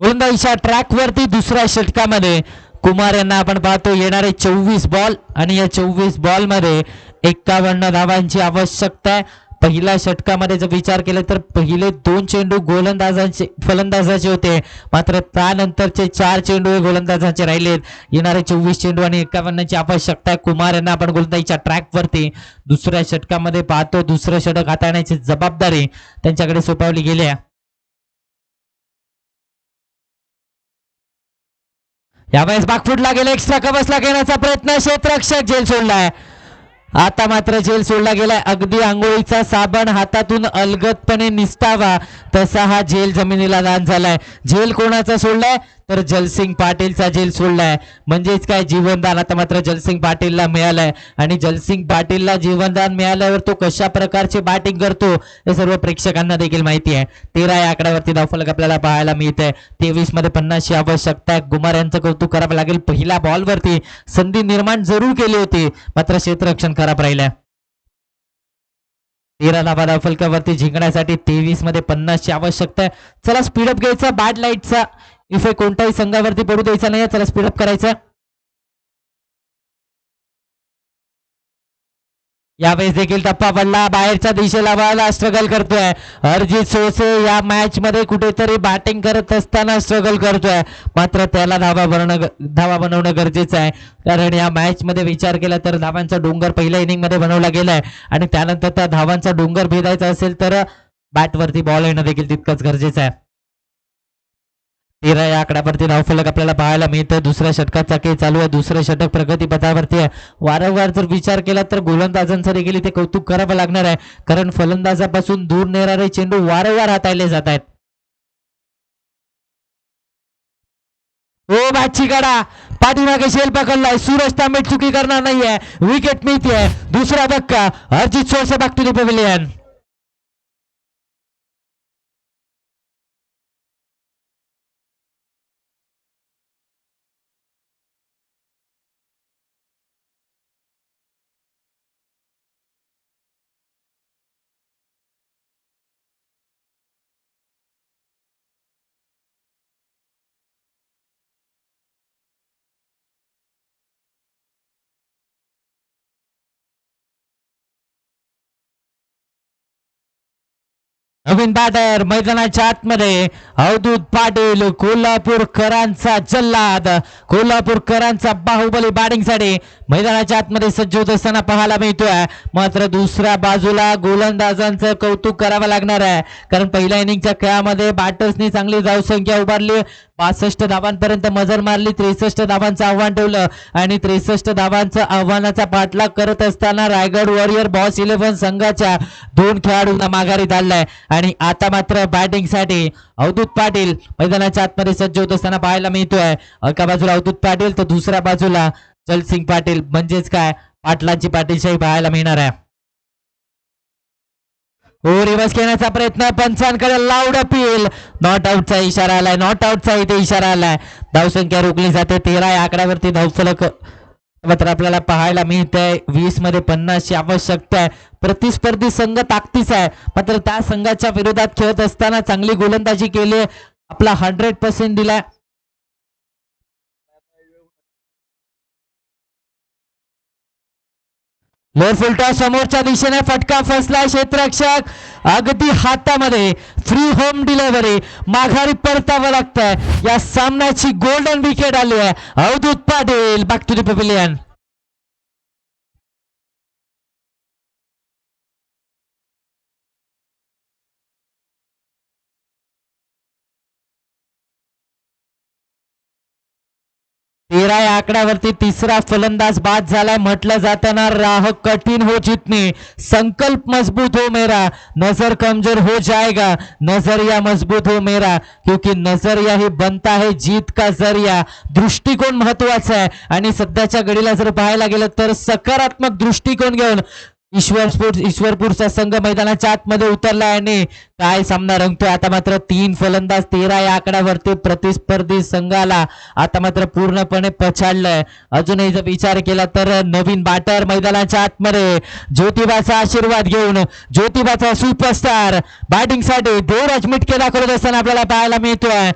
गोलंदाजीच्या ट्रॅक वरती दुसऱ्या षटकामध्ये कुमार यांना आपण पाहतो येणारे 24 बॉल आणि या 24 बॉल मध्ये 51 धावांची आवश्यकता आहे. पहिल्या षटकामध्ये जर विचार केला तर पहिले 2 चेंडू फलंदाजाचे होते मात्र त्यानंतरचे 4 चेंडू हे गोलंदाजांचे राहिलेत. येणारे 24 चेंडू आणि 51 ची आवश्यकता आहे. कुमार यांना आपण गोलंदाजीच्या ट्रॅक वरती दुसऱ्या षटकामध्ये पाहतो. दुसरं षटक हाताळण्याची जबाबदारी त्यांच्याकडे सोपवली गेली आहे. यावेळेस बागफुटला गेला. एक्स्ट्रा कव्हर्सला घेण्याचा प्रयत्न. क्षेत्ररक्षक झेल सोडलाय. आता मात्र झेल सोडला गेलाय. अगदी आंघोळीचा साबण हातातून अलगदपणे निसटावा तसा हा झेल जमिनीला दान झालाय. झेल कोणाचा सोडलाय तर जलसिंग पाटीलचा झेल सोडलाय. म्हणजेच काय जीवनदान आता मात्र जलसिंग पाटीलला मिळालंय आणि जलसिंग पाटीलला जीवनदान मिळाल्यावर तो कशा प्रकारचे बॅटिंग करतो हे सर्व प्रेक्षकांना देखील माहिती आहे. 13 या आकड्यावरती धावफलक आपल्याला पाहायला मिळतंय. 23 मध्ये 50 ची आवश्यकता आहे. गुमार यांचं कौतुक करावं लागेल. पहिल्या बॉलवरती संधी निर्माण जरूर केली होती मात्र क्षेत्ररक्षण खराब राहिलंय. 13 धावा धावफलकावरती जिंकण्यासाठी 23 मध्ये 50 ची आवश्यकता आहे. चला स्पीडअप घ्यायचा. बॅड लाईटचा इफेक्ट कोणत्याही संघावरती पडू द्यायचा नाही. चला स्पीडअप करायचं. यावेळेस देखील टप्पा पडला. बाहेरच्या दिशेला वळायला स्ट्रगल करतोय अर्जित सोळसे. या मॅच मध्ये कुठेतरी बॅटिंग करत असताना स्ट्रगल करतोय मात्र त्याला धावा बनवणं गरजेचं आहे. कारण या मॅच मध्ये विचार केला तर धावांचा डोंगर पहिल्या इनिंग मध्ये बनवला गेलाय आणि त्यानंतर त्या धावांचा डोंगर भेदायचा असेल तर बॅटवरती बॉल येणं देखील तितकंच गरजेचं आहे. 13 या आकड्यावरती धावफलक आपल्याला पाहायला मिळतं. दुसऱ्या षटकाचा खेळ चालू आहे. दुसरं षटक प्रगतीपथावरती आहे. वारंवार जर विचार केला तर गोलंदाजांचं देखील इथे कौतुक करावं लागणार आहे कारण फलंदाजापासून दूर नेणारे चेंडू वारंवार हाताळले जात आहेत. हो मॅचची गाडा पाठीमागे शेल पकडलाय. सूरज तांबे चुकी करणार नाहीये. विकेट मिळते. दुसरा धक्का. Arjit Solse back to the pavilion. New batter मैदानाच्या आतमध्ये अवधूत पाटील. कोल्हापूरकरांचा जल्लाद कोल्हापूरकरांचा बाहुबली बॅटिंगसाठी मैदानाच्या आतमध्ये सज्ज होत असताना पाहायला मिळतोय. मात्र दुसऱ्या बाजूला गोलंदाजांचं कौतुक करावं लागणार आहे कारण पहिल्या इनिंगच्या खेळामध्ये बॅटर्सनी चांगली धावसंख्या उभारली. 65 धावांपर्यंत मजल मारली. 63 धावांचं आव्हान ठेवलं आणि 63 धावांचं आव्हानाचा पाठलाग करत असताना रायगड वॉरियर बॉस 11 संघाच्या 2 खेळाडूंना माघारी धाडलाय आणि आता मात्र बॅटिंगसाठी अवधूत पाटील मैदानाच्या आतमध्ये सज्ज होत असताना पाहायला मिळतोय. एका बाजूला अवधूत पाटील तर दुसऱ्या बाजूला जलसिंग पाटील. म्हणजेच काय पाटलांची पाटीलशाही पाहायला मिळणार आहे. हो रिवर्स घेण्याचा प्रयत्न पंचांकडे लाऊड अपील. नॉट आउटचा इशारा आलाय. नॉट आउटचा इथे इशारा आलाय. धावसंख्या रोखली जाते 13 या आकड्यावरती धावफलक मात्र आपल्याला पाहायला मिळतंय. 20 मध्ये 50 ची आवश्यकता आहे. प्रतिस्पर्धी संघ ताकदीचा आहे मात्र त्या संघाच्या विरोधात खेळत असताना चांगली गोलंदाजी केली. आपला 100% दिलाय. लोअर फुलटॉस समोरच्या दिशेने फटका फसलाय. क्षेत्ररक्षक अगदी हातामध्ये. Free home delivery. माघारी परतावं लागतंय. या सामन्याची गोल्डन विकेट आली आहे. Avdhoot Patil back to the pavilion. तेरा या आकड्यावरती तिसरा फलंदाज बाद झालाय. म्हटलं जाताना राह कठीण हो जितनी, संकल्प मजबूत हो मेरा, नजर कमजोर हो जाएगा, नजरिया मजबूत हो मेरा, क्योंकि नजरिया ही बनता है जीत का जरिया. दृष्टिकोन महत्वाचा आहे आणि सध्याच्या घडीला जर पाहायला गेलं तर सकारात्मक दृष्टिकोन घेऊन ईश्वरपूरचा संघ मैदानाच्या आतमध्ये उतरलाय आणि काय सामना रंगतोय. आता मात्र 3 फलंदाज 13 या आकड्यावरती प्रतिस्पर्धी संघाला आता मात्र पूर्णपणे पछाडलंय. अजूनही जर विचार केला तर नवीन बॅटर मैदानाच्या आतमध्ये ज्योतिबाचा आशीर्वाद घेऊन ज्योतिबाचा सुपरस्टार बॅटिंगसाठी देवराज मिटके दाखवत असताना आपल्याला पाहायला मिळतोय.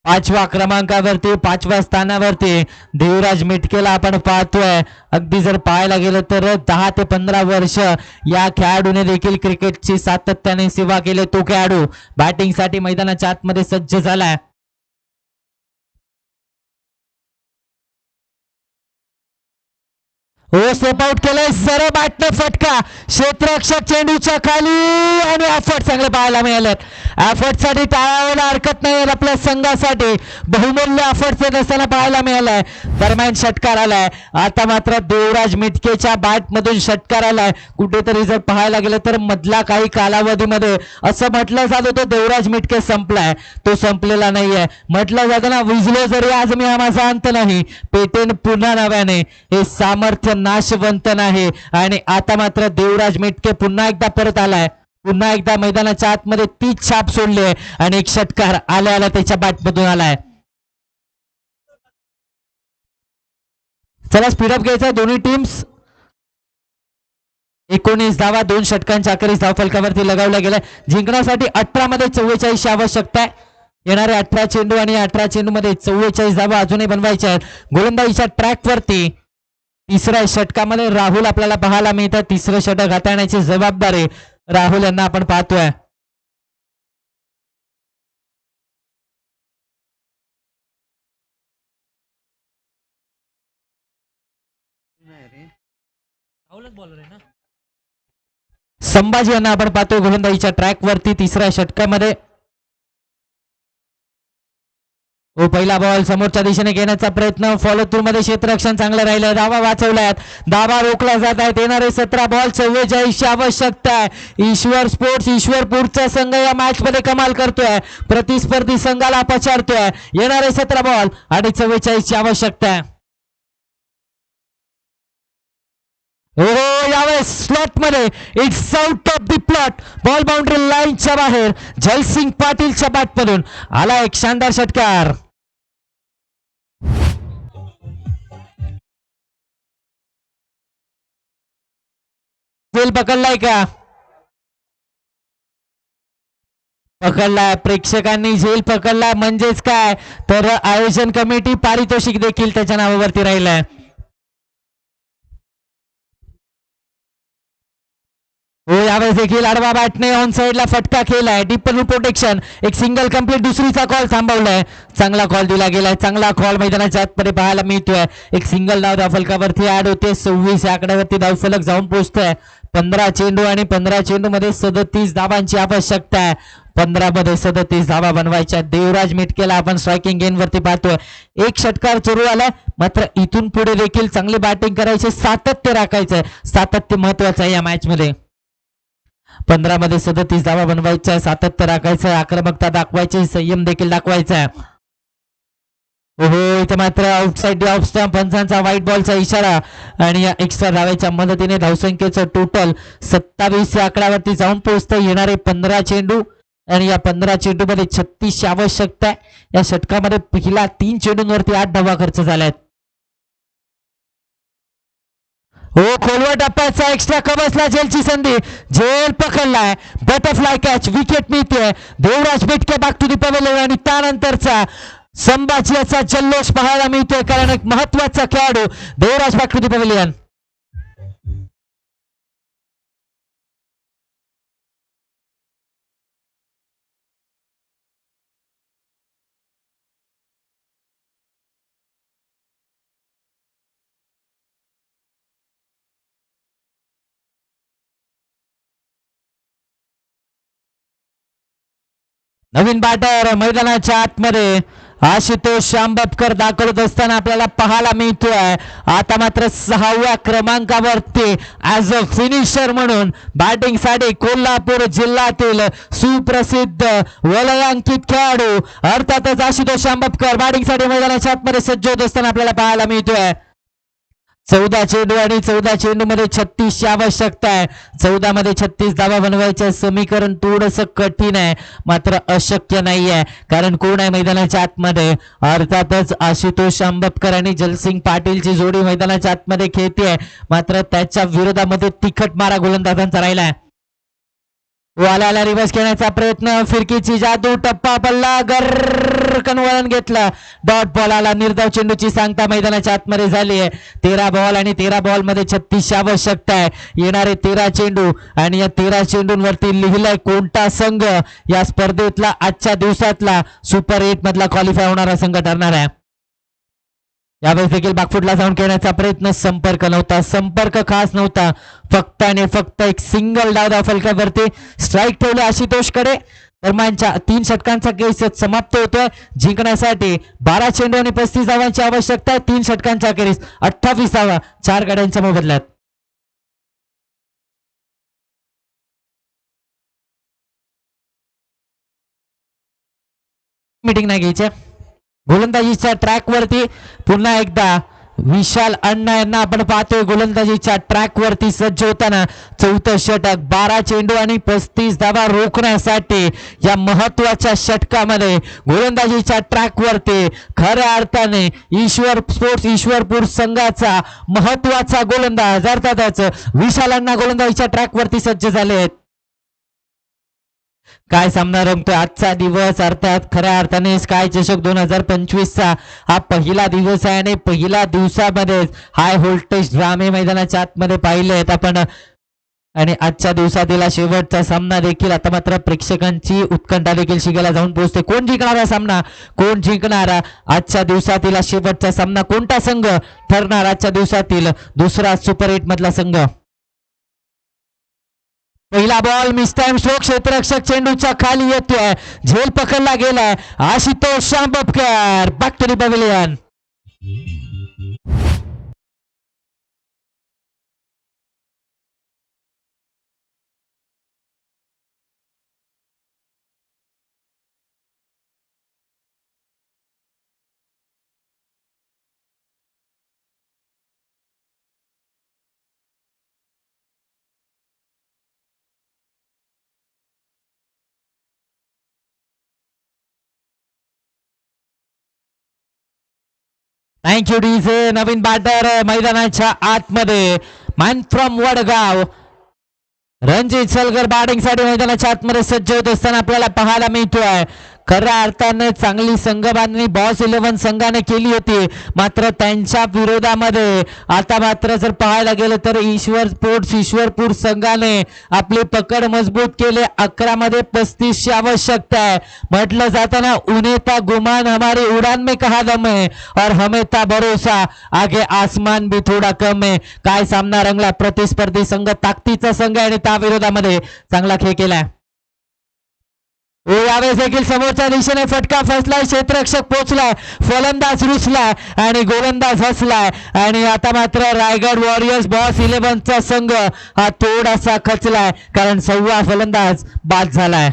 5व्या क्रमांकावरती 5व्या स्थानावरती देवराज मिटकेला आपण पाहतोय. अगदी जर पाहायला गेलं तर 10 ते 15 वर्ष या खेळाडूने देखील क्रिकेटची सातत्याने सेवा केली. तो खेळाडू बॅटिंगसाठी मैदानाच्या आतमध्ये सज्ज झालाय. हो स्टेप आउट केलंय. सरळ बॅटने फटका. क्षेत्ररक्षक चेंडूच्या खाली आणि एफर्ट चांगले पाहायला मिळाले. एफर्टसाठी टाळायला हरकत नाही आपल्या संघासाठी. बहुमूल्य एफर्ट नसताना पाहायला मिळालाय. दरम्यान षटकार आलाय. आता मात्र देवराज मिटकेच्या बॅट मधून षटकार आलाय. कुठेतरी जर पाहायला गेलं तर मधला काही कालावधीमध्ये असं म्हटलं जात होतं देवराज मिटके संपलाय. तो संपलेला नाहीये. म्हटलं जातं ना विजलो जरी आज मी हा माझा अंत नाही, पेटेन पुन्हा नव्याने. हे सामर्थ्य नाशवंत नाही आणि आता मात्र देवराज मिटके पुन्हा एकदा परत आलाय. पुन्हा एकदा मैदानाच्या आतमध्ये तीच छाप सोडली आहे आणि एक षटकार आल्या त्याच्या बॅटमधून आलाय. चला स्पीडअप घ्यायचा दोन्ही टीम्स. 19 धावा 2 षटकांच्या अखेरीस धावफलकावरती लगावल्या गेल्या. जिंकण्यासाठी 18 मध्ये 44 आवश्यकता आहे. येणारे 18 चेंडू आणि 18 चेंडू मध्ये 44 धावा अजूनही बनवायच्या आहेत. गोलंदाजीच्या ट्रॅकवरती तिसऱ्या षटकामध्ये राहुल आपल्याला पाहायला मिळतात. तिसरं षटक हाताळण्याची जबाबदारी राहुल यांना आपण पाहतोय. संभाजी यांना आपण पाहतोय गोलंदाजीच्या ट्रॅकवरती तिसऱ्या षटकामध्ये. हो पहिला बॉल समोरच्या दिशेने घेण्याचा प्रयत्न. फॉलो थ्रू मध्ये क्षेत्ररक्षण चांगलं राहिलं. धावा वाचवल्यात. धावा रोखल्या जात आहेत. येणारे 17 बॉल 44 आवश्यकता आहे. ईश्वर स्पोर्ट्स ईश्वरपूरचा संघ या मॅच मध्ये कमाल करतोय. प्रतिस्पर्धी संघाला पछाडतोय. येणारे 17 बॉल आणि 44 आवश्यकता आहे. हो यावेळेस स्लॉट मध्ये it's out of the plot. Ball boundary लाईनच्या बाहेर. जयसिंग पाटीलच्या बॅटमधून आला एक शानदार षटकार. झेल पकडलाय का? पकडलाय. प्रेक्षकांनी झेल पकडला म्हणजेच काय तर आयोजन कमिटी पारितोषिक देखील त्याच्या नावावरती राहिलाय. हो यावेळेस देखील आडवा बॅटने ऑन साइडला फटका केलाय. Deep protection. एक सिंगल कंप्लीट. दुसरीचा कॉल थांबवलाय. चांगला कॉल दिला गेलाय. चांगला कॉल मैदानाच्या आतमध्ये पाहायला मिळतोय. एक सिंगल धाव धावफलकावरती ऍड होते. 26 या आकड्यावरती धावफलक जाऊन पोहोचतोय. 15 चेंडू आणि 15 चेंडू मध्ये 37 धावांची आवश्यकता आहे. 15 मध्ये 37 धावा बनवायच्या. देवराज मिटकेला आपण स्ट्रायकिंग गेन वरती पाहतोय. एक षटकार सुरू आलाय मात्र इथून पुढे देखील चांगली बॅटिंग करायची. सातत्य राखायचंय. सातत्य महत्वाचं आहे या मॅच मध्ये. 15 मध्ये 37 धावा बनवायच्या. सातत्य राखायचं. आक्रमकता दाखवायची. संयम देखील दाखवायचा. हो इथे मात्र आउटसाइड ऑफ स्टंप पंचांचा व्हाईट बॉलचा इशारा आणि या एक्स्ट्रा धावेच्या मदतीने धावसंख्येचं टोटल 27 या आकड्यावरती जाऊन पोहोचतं. येणारे 15 चेंडू आणि या 15 चेंडूमध्ये 36 आवश्यकता आहे. या षटकामध्ये पहिला 3 चेंडूंवरती 8 धावा खर्च झाल्यात. हो खोलवर टप्प्याचा एक्स्ट्रा कबसला झेलची संधी. झेल पकडलाय. Butterfly catch. विकेट मिळते. देवराज बिटके बॅक टू दी पवेलियन आणि त्यानंतरचा संभाजी याचा जल्लोष पाहायला मिळतोय कारण एक महत्वाचा खेळाडू Devraj back to the pavilion. New batter मैदानाच्या आतमध्ये आशुतोष शांबपकर दाखल होत असताना आपल्याला पाहायला मिळतोय. आता मात्र 6व्या क्रमांकावरती ऍज अ फिनिशर म्हणून बॅटिंगसाठी कोल्हापूर जिल्ह्यातील सुप्रसिद्ध वलयांकित खेळाडू अर्थातच आशुतोष शांबपकर बॅटिंगसाठी मैदानाच्या आतमध्ये सज्ज होत असताना आपल्याला पाहायला मिळतोय. 14 चेंडू आणि 14 चेंडू मध्ये 36 ची आवश्यकता आहे. 14 मध्ये 36 धावा बनवायचे समीकरण थोडस कठीण आहे मात्र अशक्य नाहीये कारण कोण आहे मैदानाच्या आतमध्ये अर्थातच आशुतोष आंबटकर आणि जलसिंग पाटीलची जोडी मैदानाच्या आतमध्ये खेळते मात्र त्याच्या विरोधामध्ये तिखट मारा गोलंदाजांचा राहिलाय. वालाला रिव्हर्स खेळण्याचा प्रयत्न. फिरकीची जादू. टप्पा पल्ला. गरकन वळण घेतला. डॉट बॉल आला. निर्धाव चेंडूची सांगता मैदानाच्या आतमध्ये झाली आहे. 13 बॉल आणि 13 बॉल मध्ये 36 आवश्यकता आहे. येणारे 13 चेंडू आणि या 13 चेंडूंवरती लिहिलाय कोणता संघ या स्पर्धेतला आजच्या दिवसातला सुपर 8 मधला क्वालिफाय होणारा संघ ठरणार आहे. यावेळेस देखील बॅकफुटला जाऊन खेळण्याचा प्रयत्न. संपर्क नव्हता. संपर्क खास नव्हता. फक्त आणि फक्त एक सिंगल डाव फलकावरती स्ट्राईक ठेवले आशुतोषकडे. दरम्यानच्या 3 षटकांचा केस समाप्त होतोय. जिंकण्यासाठी 12 चेंडू आणि 35 धावांची आवश्यकता आहे. 3 षटकांच्या अखेरीस 28 धावा 4 गड्यांच्या मोबदल्यात. मीटिंग नाही घ्यायची. गोलंदाजीच्या ट्रॅक वरती पुन्हा एकदा विशाल अण्णा यांना आपण पाहतोय गोलंदाजीच्या ट्रॅक वरती सज्ज होताना. 4थं षटक 12 चेंडू आणि 35 धावा रोखण्यासाठी या महत्वाच्या षटकामध्ये गोलंदाजीच्या ट्रॅक वरती खऱ्या अर्थाने ईश्वर स्पोर्ट्स ईश्वरपूर संघाचा महत्वाचा गोलंदाज अर्थातच विशाल अण्णा गोलंदाजीच्या ट्रॅक वरती सज्ज झाले आहेत. काय सामना रंगतोय आजचा दिवस अर्थात खऱ्या अर्थाने स्काय चषक 2025 चा हा पहिला दिवस आहे आणि पहिल्या दिवसामध्ये हाय व्होल्टेज ड्रामे मैदानाच्या आतमध्ये पाहिले आहेत आपण आणि आजच्या दिवसातील शेवटचा सामना देखील आता मात्र प्रेक्षकांची उत्कंठा देखील शिगेला जाऊन पोहोचते. कोण जिंकणार हा सामना? कोण जिंकणार आजच्या दिवसातील शेवटचा सामना? कोणता संघ ठरणार आजच्या दिवसातील दुसरा सुपर 8 मधला संघ? पहिला बॉल मिस टाइम स्ट्रोक. क्षेत्ररक्षक चेंडूच्या खाली येतोय. झेल पकडला गेलाय. Ashutosh Shambapkar back to the pavilion. Thank you DJ. New batter मैदानाच्या आतमध्ये मॅन फ्रॉम वडगाव रणजित सलगर बॅटिंगसाठी मैदानाच्या आतमध्ये सज्ज होत असताना आपल्याला पाहायला मिळतोय. खऱ्या अर्थाने चांगली संघबांधणी बॉस 11 संघाने केली होती मात्र त्यांच्या विरोधामध्ये आता मात्र जर पाहायला गेलं तर ईश्वर स्पोर्ट्स ईश्वरपूर संघाने आपली पकड मजबूत केले. 11 मध्ये 35 ची आवश्यकता आहे. म्हटलं जाताना उन्हेता गुमान हमारी उड़ान में कहा दम है और हमें था भरोसा आगे आसमान भी थोड़ा कम है. काय सामना रंगला. प्रतिस्पर्धी संघ ताकदीचा संघ आहे आणि त्या विरोधामध्ये चांगला खेळ केलाय. यावेळेस देखील समोरच्या दिशेने फटका फसलाय. क्षेत्ररक्षक पोहोचलाय. फलंदाज रुसलाय आणि गोलंदाज हसलाय आणि आता मात्र रायगड वॉरियर्स बॉस 11 चा संघ हा थोडासा खचलाय कारण 6वा फलंदाज बाद झालाय.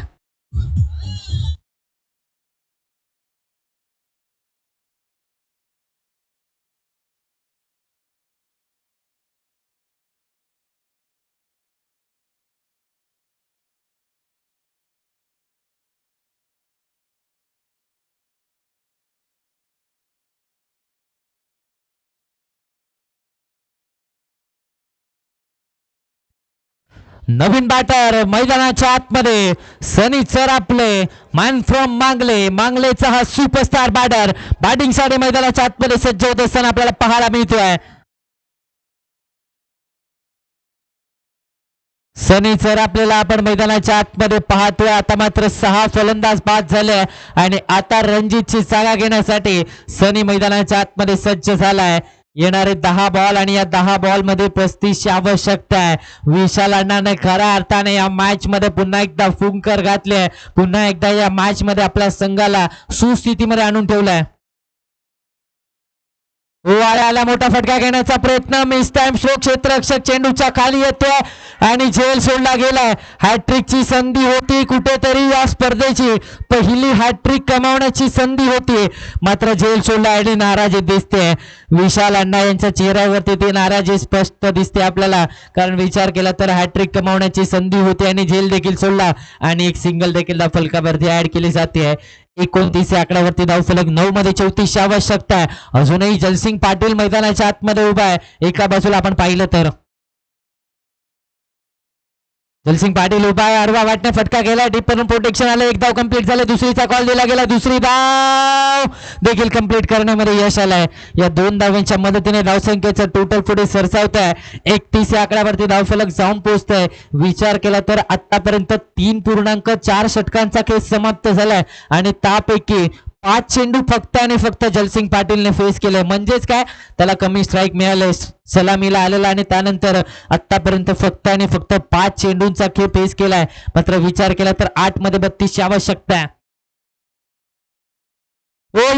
नवीन बॅटर मैदानाच्या आतमध्ये सनी चरापले मॅन फ्रॉम मांगलेचा हा सुपरस्टार बॅटर बॅटिंगसाठी मैदानाच्या आतमध्ये सज्ज होत असताना आपल्याला पाहायला मिळतोय. सनी चरापलेला आपण मैदानाच्या आतमध्ये पाहतोय. आता मात्र 6 फलंदाज बाद झाले आणि आता रणजितची जागा घेण्यासाठी सनी मैदानाच्या आतमध्ये सज्ज झालाय. येणारे 10 बॉल आणि या 10 बॉल मध्ये 35 ची आवश्यकता आहे. विशाल अण्णाने खऱ्या अर्थाने या मॅच मध्ये पुन्हा एकदा फुंकर घातले. पुन्हा एकदा या मॅच मध्ये आपल्या संघाला सुस्थितीमध्ये आणून ठेवलाय. आला मोठा फटका घेण्याचा प्रयत्न. मिस टाइम स्ट्रोक क्षेत्ररक्षक चेंडूच्या खाली येतोय आणि झेल सोडला गेलाय. हॅट्रिकची संधी होती, कुठेतरी या स्पर्धेची पहिली हॅट्रिक कमावण्याची संधी होती, मात्र झेल सोडला आणि नाराजी दिसते. विशाल अण्णा यांच्या चेहऱ्यावरती ती नाराजी स्पष्ट दिसते आपल्याला, कारण विचार केला तर हॅट्रिक कमावण्याची संधी होती आणि झेल देखील सोडला आणि एक सिंगल देखील फलकावरती ऍड केली जाते. 29 आकड्यावरती धावफलक 9 मध्ये 34 ची आवश्यकता आहे. अजूनही जलसिंग पाटील मैदानाच्या आतमध्ये उभा आहे. एका बाजूला आपण पाहिलं तर जलसिंग पाटील उभा आहे. आडवा वाटणे फटका गेला, डीपरून प्रोटेक्शन आलं. एक धाव कंप्लीट झालं. दुसरीचा कॉल दिला गेला. दुसरी धाव देखील कंप्लीट करण्यामध्ये यश आलंय. या 2 धावांच्या मदतीने धावसंख्येचं टोटल पुढे सरसावत आहे. 31 आकड्यावरती धावफलक जाऊन पोहोचतोय. विचार केला तर आतापर्यंत 3.4 षटकांचा खेळ समाप्त झालाय आणि त्यापैकी 5 चेंडू फक्त आणि फक्त जलसिंग पाटीलने फेस केले. म्हणजेच काय, त्याला कमी स्ट्राईक मिळाले, सलामीला आलेला आणि त्यानंतर आतापर्यंत फक्त आणि फक्त 5 चेंडूंचा खेळ फेस केलाय. मात्र विचार केला तर 8 मध्ये 32 ची आवश्यकता आहे.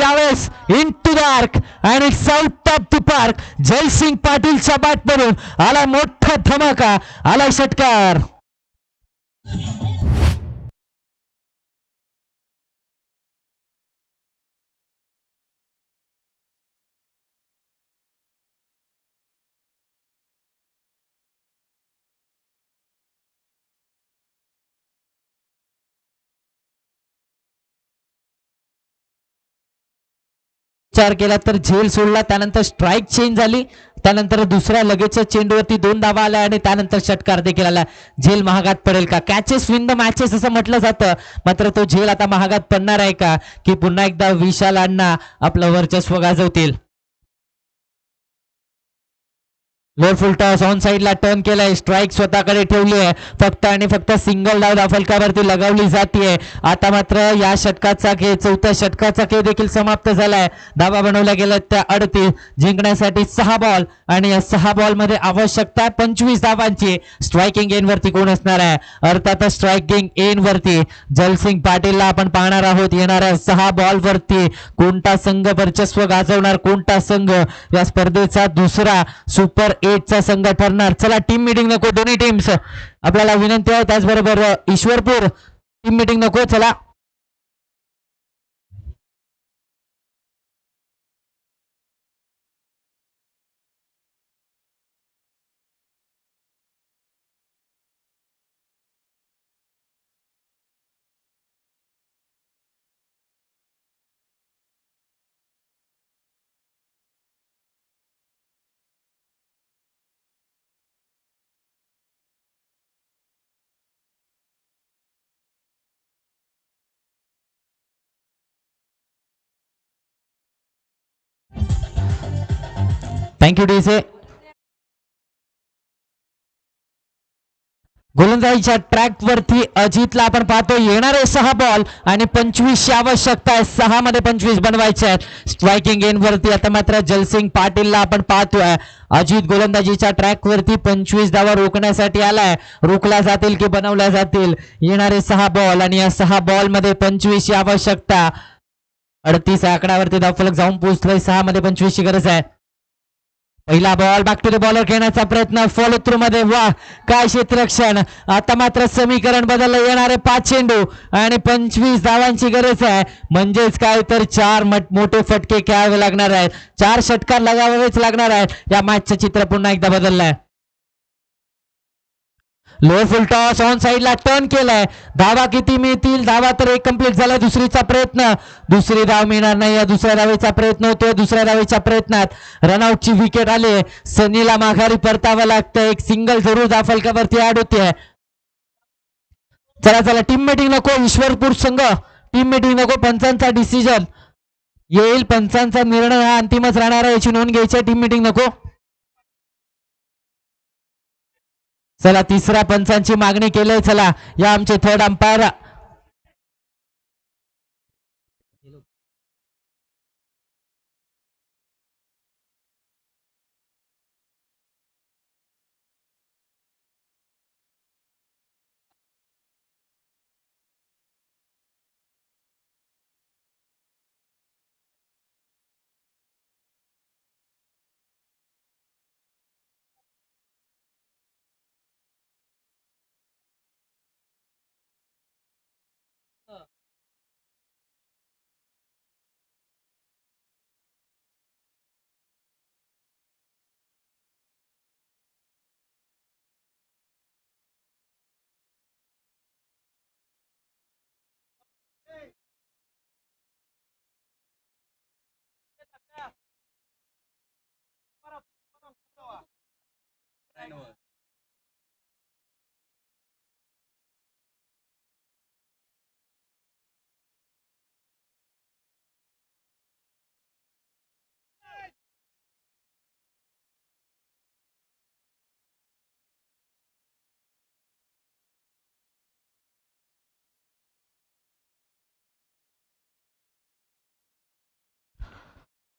यावेळेस इन टू द आर्क आणि south of the park Jaysingh पाटीलच्या बॅट मधून आला मोठा धमाका, आला षटकार. विचार केला तर झेल सोडला, त्यानंतर स्ट्राईक चेंज झाली, त्यानंतर दुसऱ्या लगेचच्या चेंडूवरती 2 धावा आल्या आणि त्यानंतर षटकार देखील आला. झेल महागात पडेल का? कॅचेस विन द मॅचेस असं म्हटलं जातं, मात्र तो झेल आता महागात पडणार आहे का, की पुन्हा एकदा विशाल अण्णा आपलं वर्चस्व गाजवतील? लोअर फुल टॉस ऑन साइडला टर्न केलाय. स्ट्राईक स्वतःकडे ठेवली आहे. फक्त आणि फक्त सिंगल डाव धावफलकावरती लगावली जाते. आता मात्र या षटकाचा खेळ, 4थ्या षटकाचा खेळ देखील समाप्त झालाय. धावा बनवल्या गेल्या त्या 38. जिंकण्यासाठी 6 बॉल आणि या 6 बॉल मध्ये आवश्यकता 25 धावांची. स्ट्रायकिंग एंड वरती कोण असणार आहे? अर्थातच स्ट्रायकिंग एंड वरती जलसिंग पाटीलला आपण पाहणार आहोत. येणाऱ्या 6 बॉल वरती कोणता संघ वर्चस्व गाजवणार, कोणता संघ या स्पर्धेचा दुसरा सुपर 8 चा संघ ठरणार. चला टीम मीटिंग नको, दोन्ही टीम्स आपल्याला विनंती आहे. त्याचबरोबर ईश्वरपूर टीम मीटिंग नको. चला थँक्यू डीसे. गोलंदाजीच्या ट्रॅक वरती अजितला आपण पाहतो. येणारे 6 बॉल आणि 25 ची आवश्यकता आहे. 6 मध्ये 25 बनवायचे आहेत. स्ट्रायकिंग एंड वरती आता मात्र जलसिंग पाटीलला आपण पाहतोय. अजित गोलंदाजीच्या ट्रॅक वरती 25 धावा रोखण्यासाठी आलाय. रोखल्या जातील की बनवल्या जातील? येणारे 6 बॉल आणि या 6 बॉल मध्ये 25 ची आवश्यकता. 38 आकड्यावरती धावफलक जाऊन पोहोचलोय. 6 मध्ये 25 ची गरज आहे. पहिला ball back to the bowler घेण्याचा प्रयत्न, फॉलो थ्रू मध्ये. वा, काय क्षेत्ररक्षण. आता मात्र समीकरण बदललं. येणारे 5 चेंडू आणि 25 धावांची गरज आहे. म्हणजेच काय तर 4 मोठे फटके खेळावे लागणार आहेत. 4 षटकार लगावावेच लागणार आहेत. या मॅचचं चित्र पुन्हा एकदा बदललंय. लोअर फुल टॉस ऑन साइडला टर्न केलाय. धावा किती मिळतील? धावा तर 1 कंप्लीट झाला. दुसरीचा प्रयत्न, दुसरी धाव मिळणार नाही. या दुसऱ्या धावेचा प्रयत्न होतोय. दुसऱ्या धावेच्या प्रयत्नात रनआउटची विकेट आली. सनीला माघारी परतावं लागतं. एक सिंगल जरूर धावफलकावरती ऍड होते. चला चला टीम मीटिंग नको ईश्वरपूर संघ टीम मीटिंग नको पंचांचा डिसिजन येईल पंचांचा निर्णय हा अंतिमच राहणार आहे याची नोंद घ्यायची आहे टीम मीटिंग नको चला तिसऱ्या पंचांची मागणी केली चला या आमचे third umpire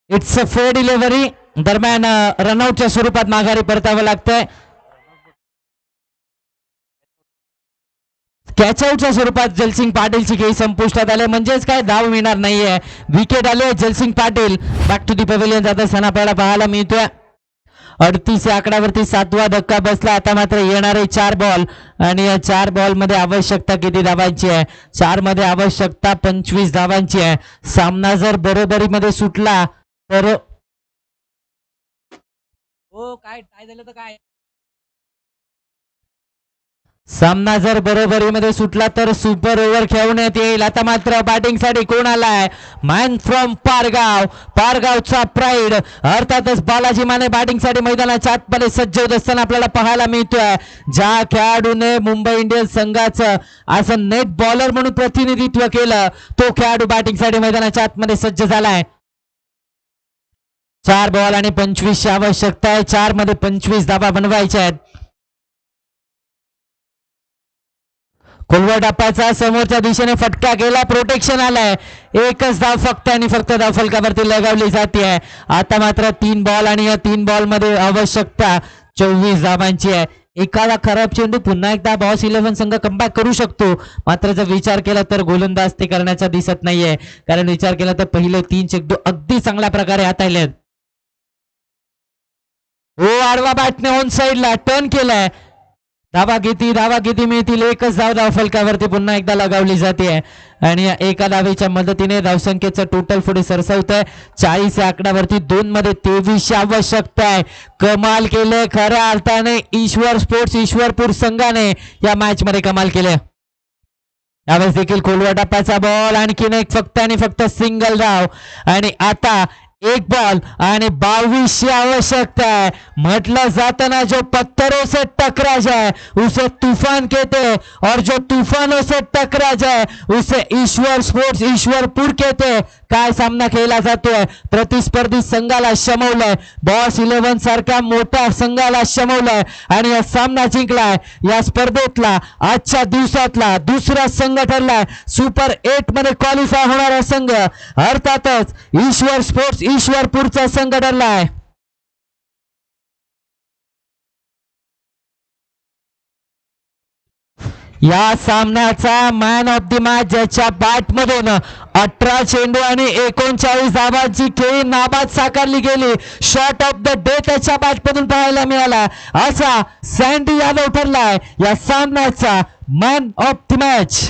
it's a fair delivery दरम्यान रनआउटच्या स्वरूपात माघारी परतावं लागतंय कॅच आउटच्या स्वरूपात जलसिंग पाटीलची खेळी संपुष्टात आले म्हणजेच काय धाव मिळणार नाहीये विकेट आले Jalsingh Patil back to the pavilion जात असताना आपल्याला पाहायला मिळतोय 38 या आकड्यावरती 7वा धक्का बसला आता मात्र येणारे 4 बॉल आणि या 4 बॉल मध्ये आवश्यकता किती धावांची आहे 4 मध्ये आवश्यकता 25 धावांची आहे सामना जर बरोबरीमध्ये सुटला तर हो काय झालं तर काय सामना जर बरोबरीमध्ये सुटला तर सुपर ओव्हर खेळवण्यात येईल आता मात्र बॅटिंगसाठी कोण आलाय मॅन फ्रॉम पारगावचा प्राईड अर्थातच बालाजी माने बॅटिंगसाठी मैदानाच्या आतमध्ये सज्ज होत असताना आपल्याला पाहायला मिळतोय ज्या खेळाडूने मुंबई इंडियन्स संघाचं असं नेट बॉलर म्हणून प्रतिनिधित्व केलं तो खेळाडू बॅटिंगसाठी मैदानाच्या आतमध्ये सज्ज झालाय 4 बॉल आणि 25 ची आवश्यकता आहे 4 मध्ये 25 धावा बनवायच्या आहेत कोलवर डापाचा समोरच्या दिशेने फटका गेला प्रोटेक्शन आलाय एकच धाव फक्त आणि फक्त धाव फलकावरती लगावली जाते आता मात्र 3 बॉल आणि या 3 बॉल मध्ये आवश्यकता 24 धावांची आहे एखादा खराब चेंडू पुन्हा एकदा बॉस 11 संघ कमबॅक करू शकतो मात्र जर विचार केला तर गोलंदाज ते करण्याचा दिसत नाहीये कारण विचार केला तर पहिले 3 चेंडू अगदी चांगल्या प्रकारे हाताळलेत हो आडवा बॅटने ऑन साइडला टर्न केलाय धावा किती मिळतील एकच धाव फलकावरती पुन्हा एकदा लगावली जाते आणि एका धावेच्या मदतीने धावसंख्येचं टोटल पुढे सरसावत आहे 40 या आकड्यावरती 2 मध्ये 23 आवश्यकता आहे कमाल केले खऱ्या अर्थाने ईश्वरपूर संघाने या मॅच मध्ये कमाल केले यावेळेस देखील खोलवा टप्प्याचा बॉल आणखीन एक फक्त आणि फक्त सिंगल धाव आणि आता 1 बॉल आणि 22 की आवश्यकता है म्हटलं जाता ना जो पत्थरों से टकरा जाए उसे तूफान कहते हैं और जो तूफानों से टकरा जाए उसे ईश्वरपूर कहते हैं काय सामना खेळला जातोय प्रतिस्पर्धी संघाला शमवलंय बॉस 11 सारख्या मोठ्या संघाला शमवलंय आणि हा सामना जिंकलाय या स्पर्धेतला आजच्या दिवसातला दुसरा संघ ठरलाय सुपर 8 मध्ये क्वालिफाय होणारा संघ अर्थातच ईश्वरपूरचा संघ ठरलाय या सामन्याचा मॅन ऑफ द मॅच ज्याच्या बॅटमधून 18 चेंडू आणि 39 धावांची खेळी नाबाद साकारली गेली शॉट ऑफ द डे त्याच्या बॅटमधून पाहायला मिळाला असा सँडी यादव ठरलाय या सामन्याचा मॅन ऑफ द मॅच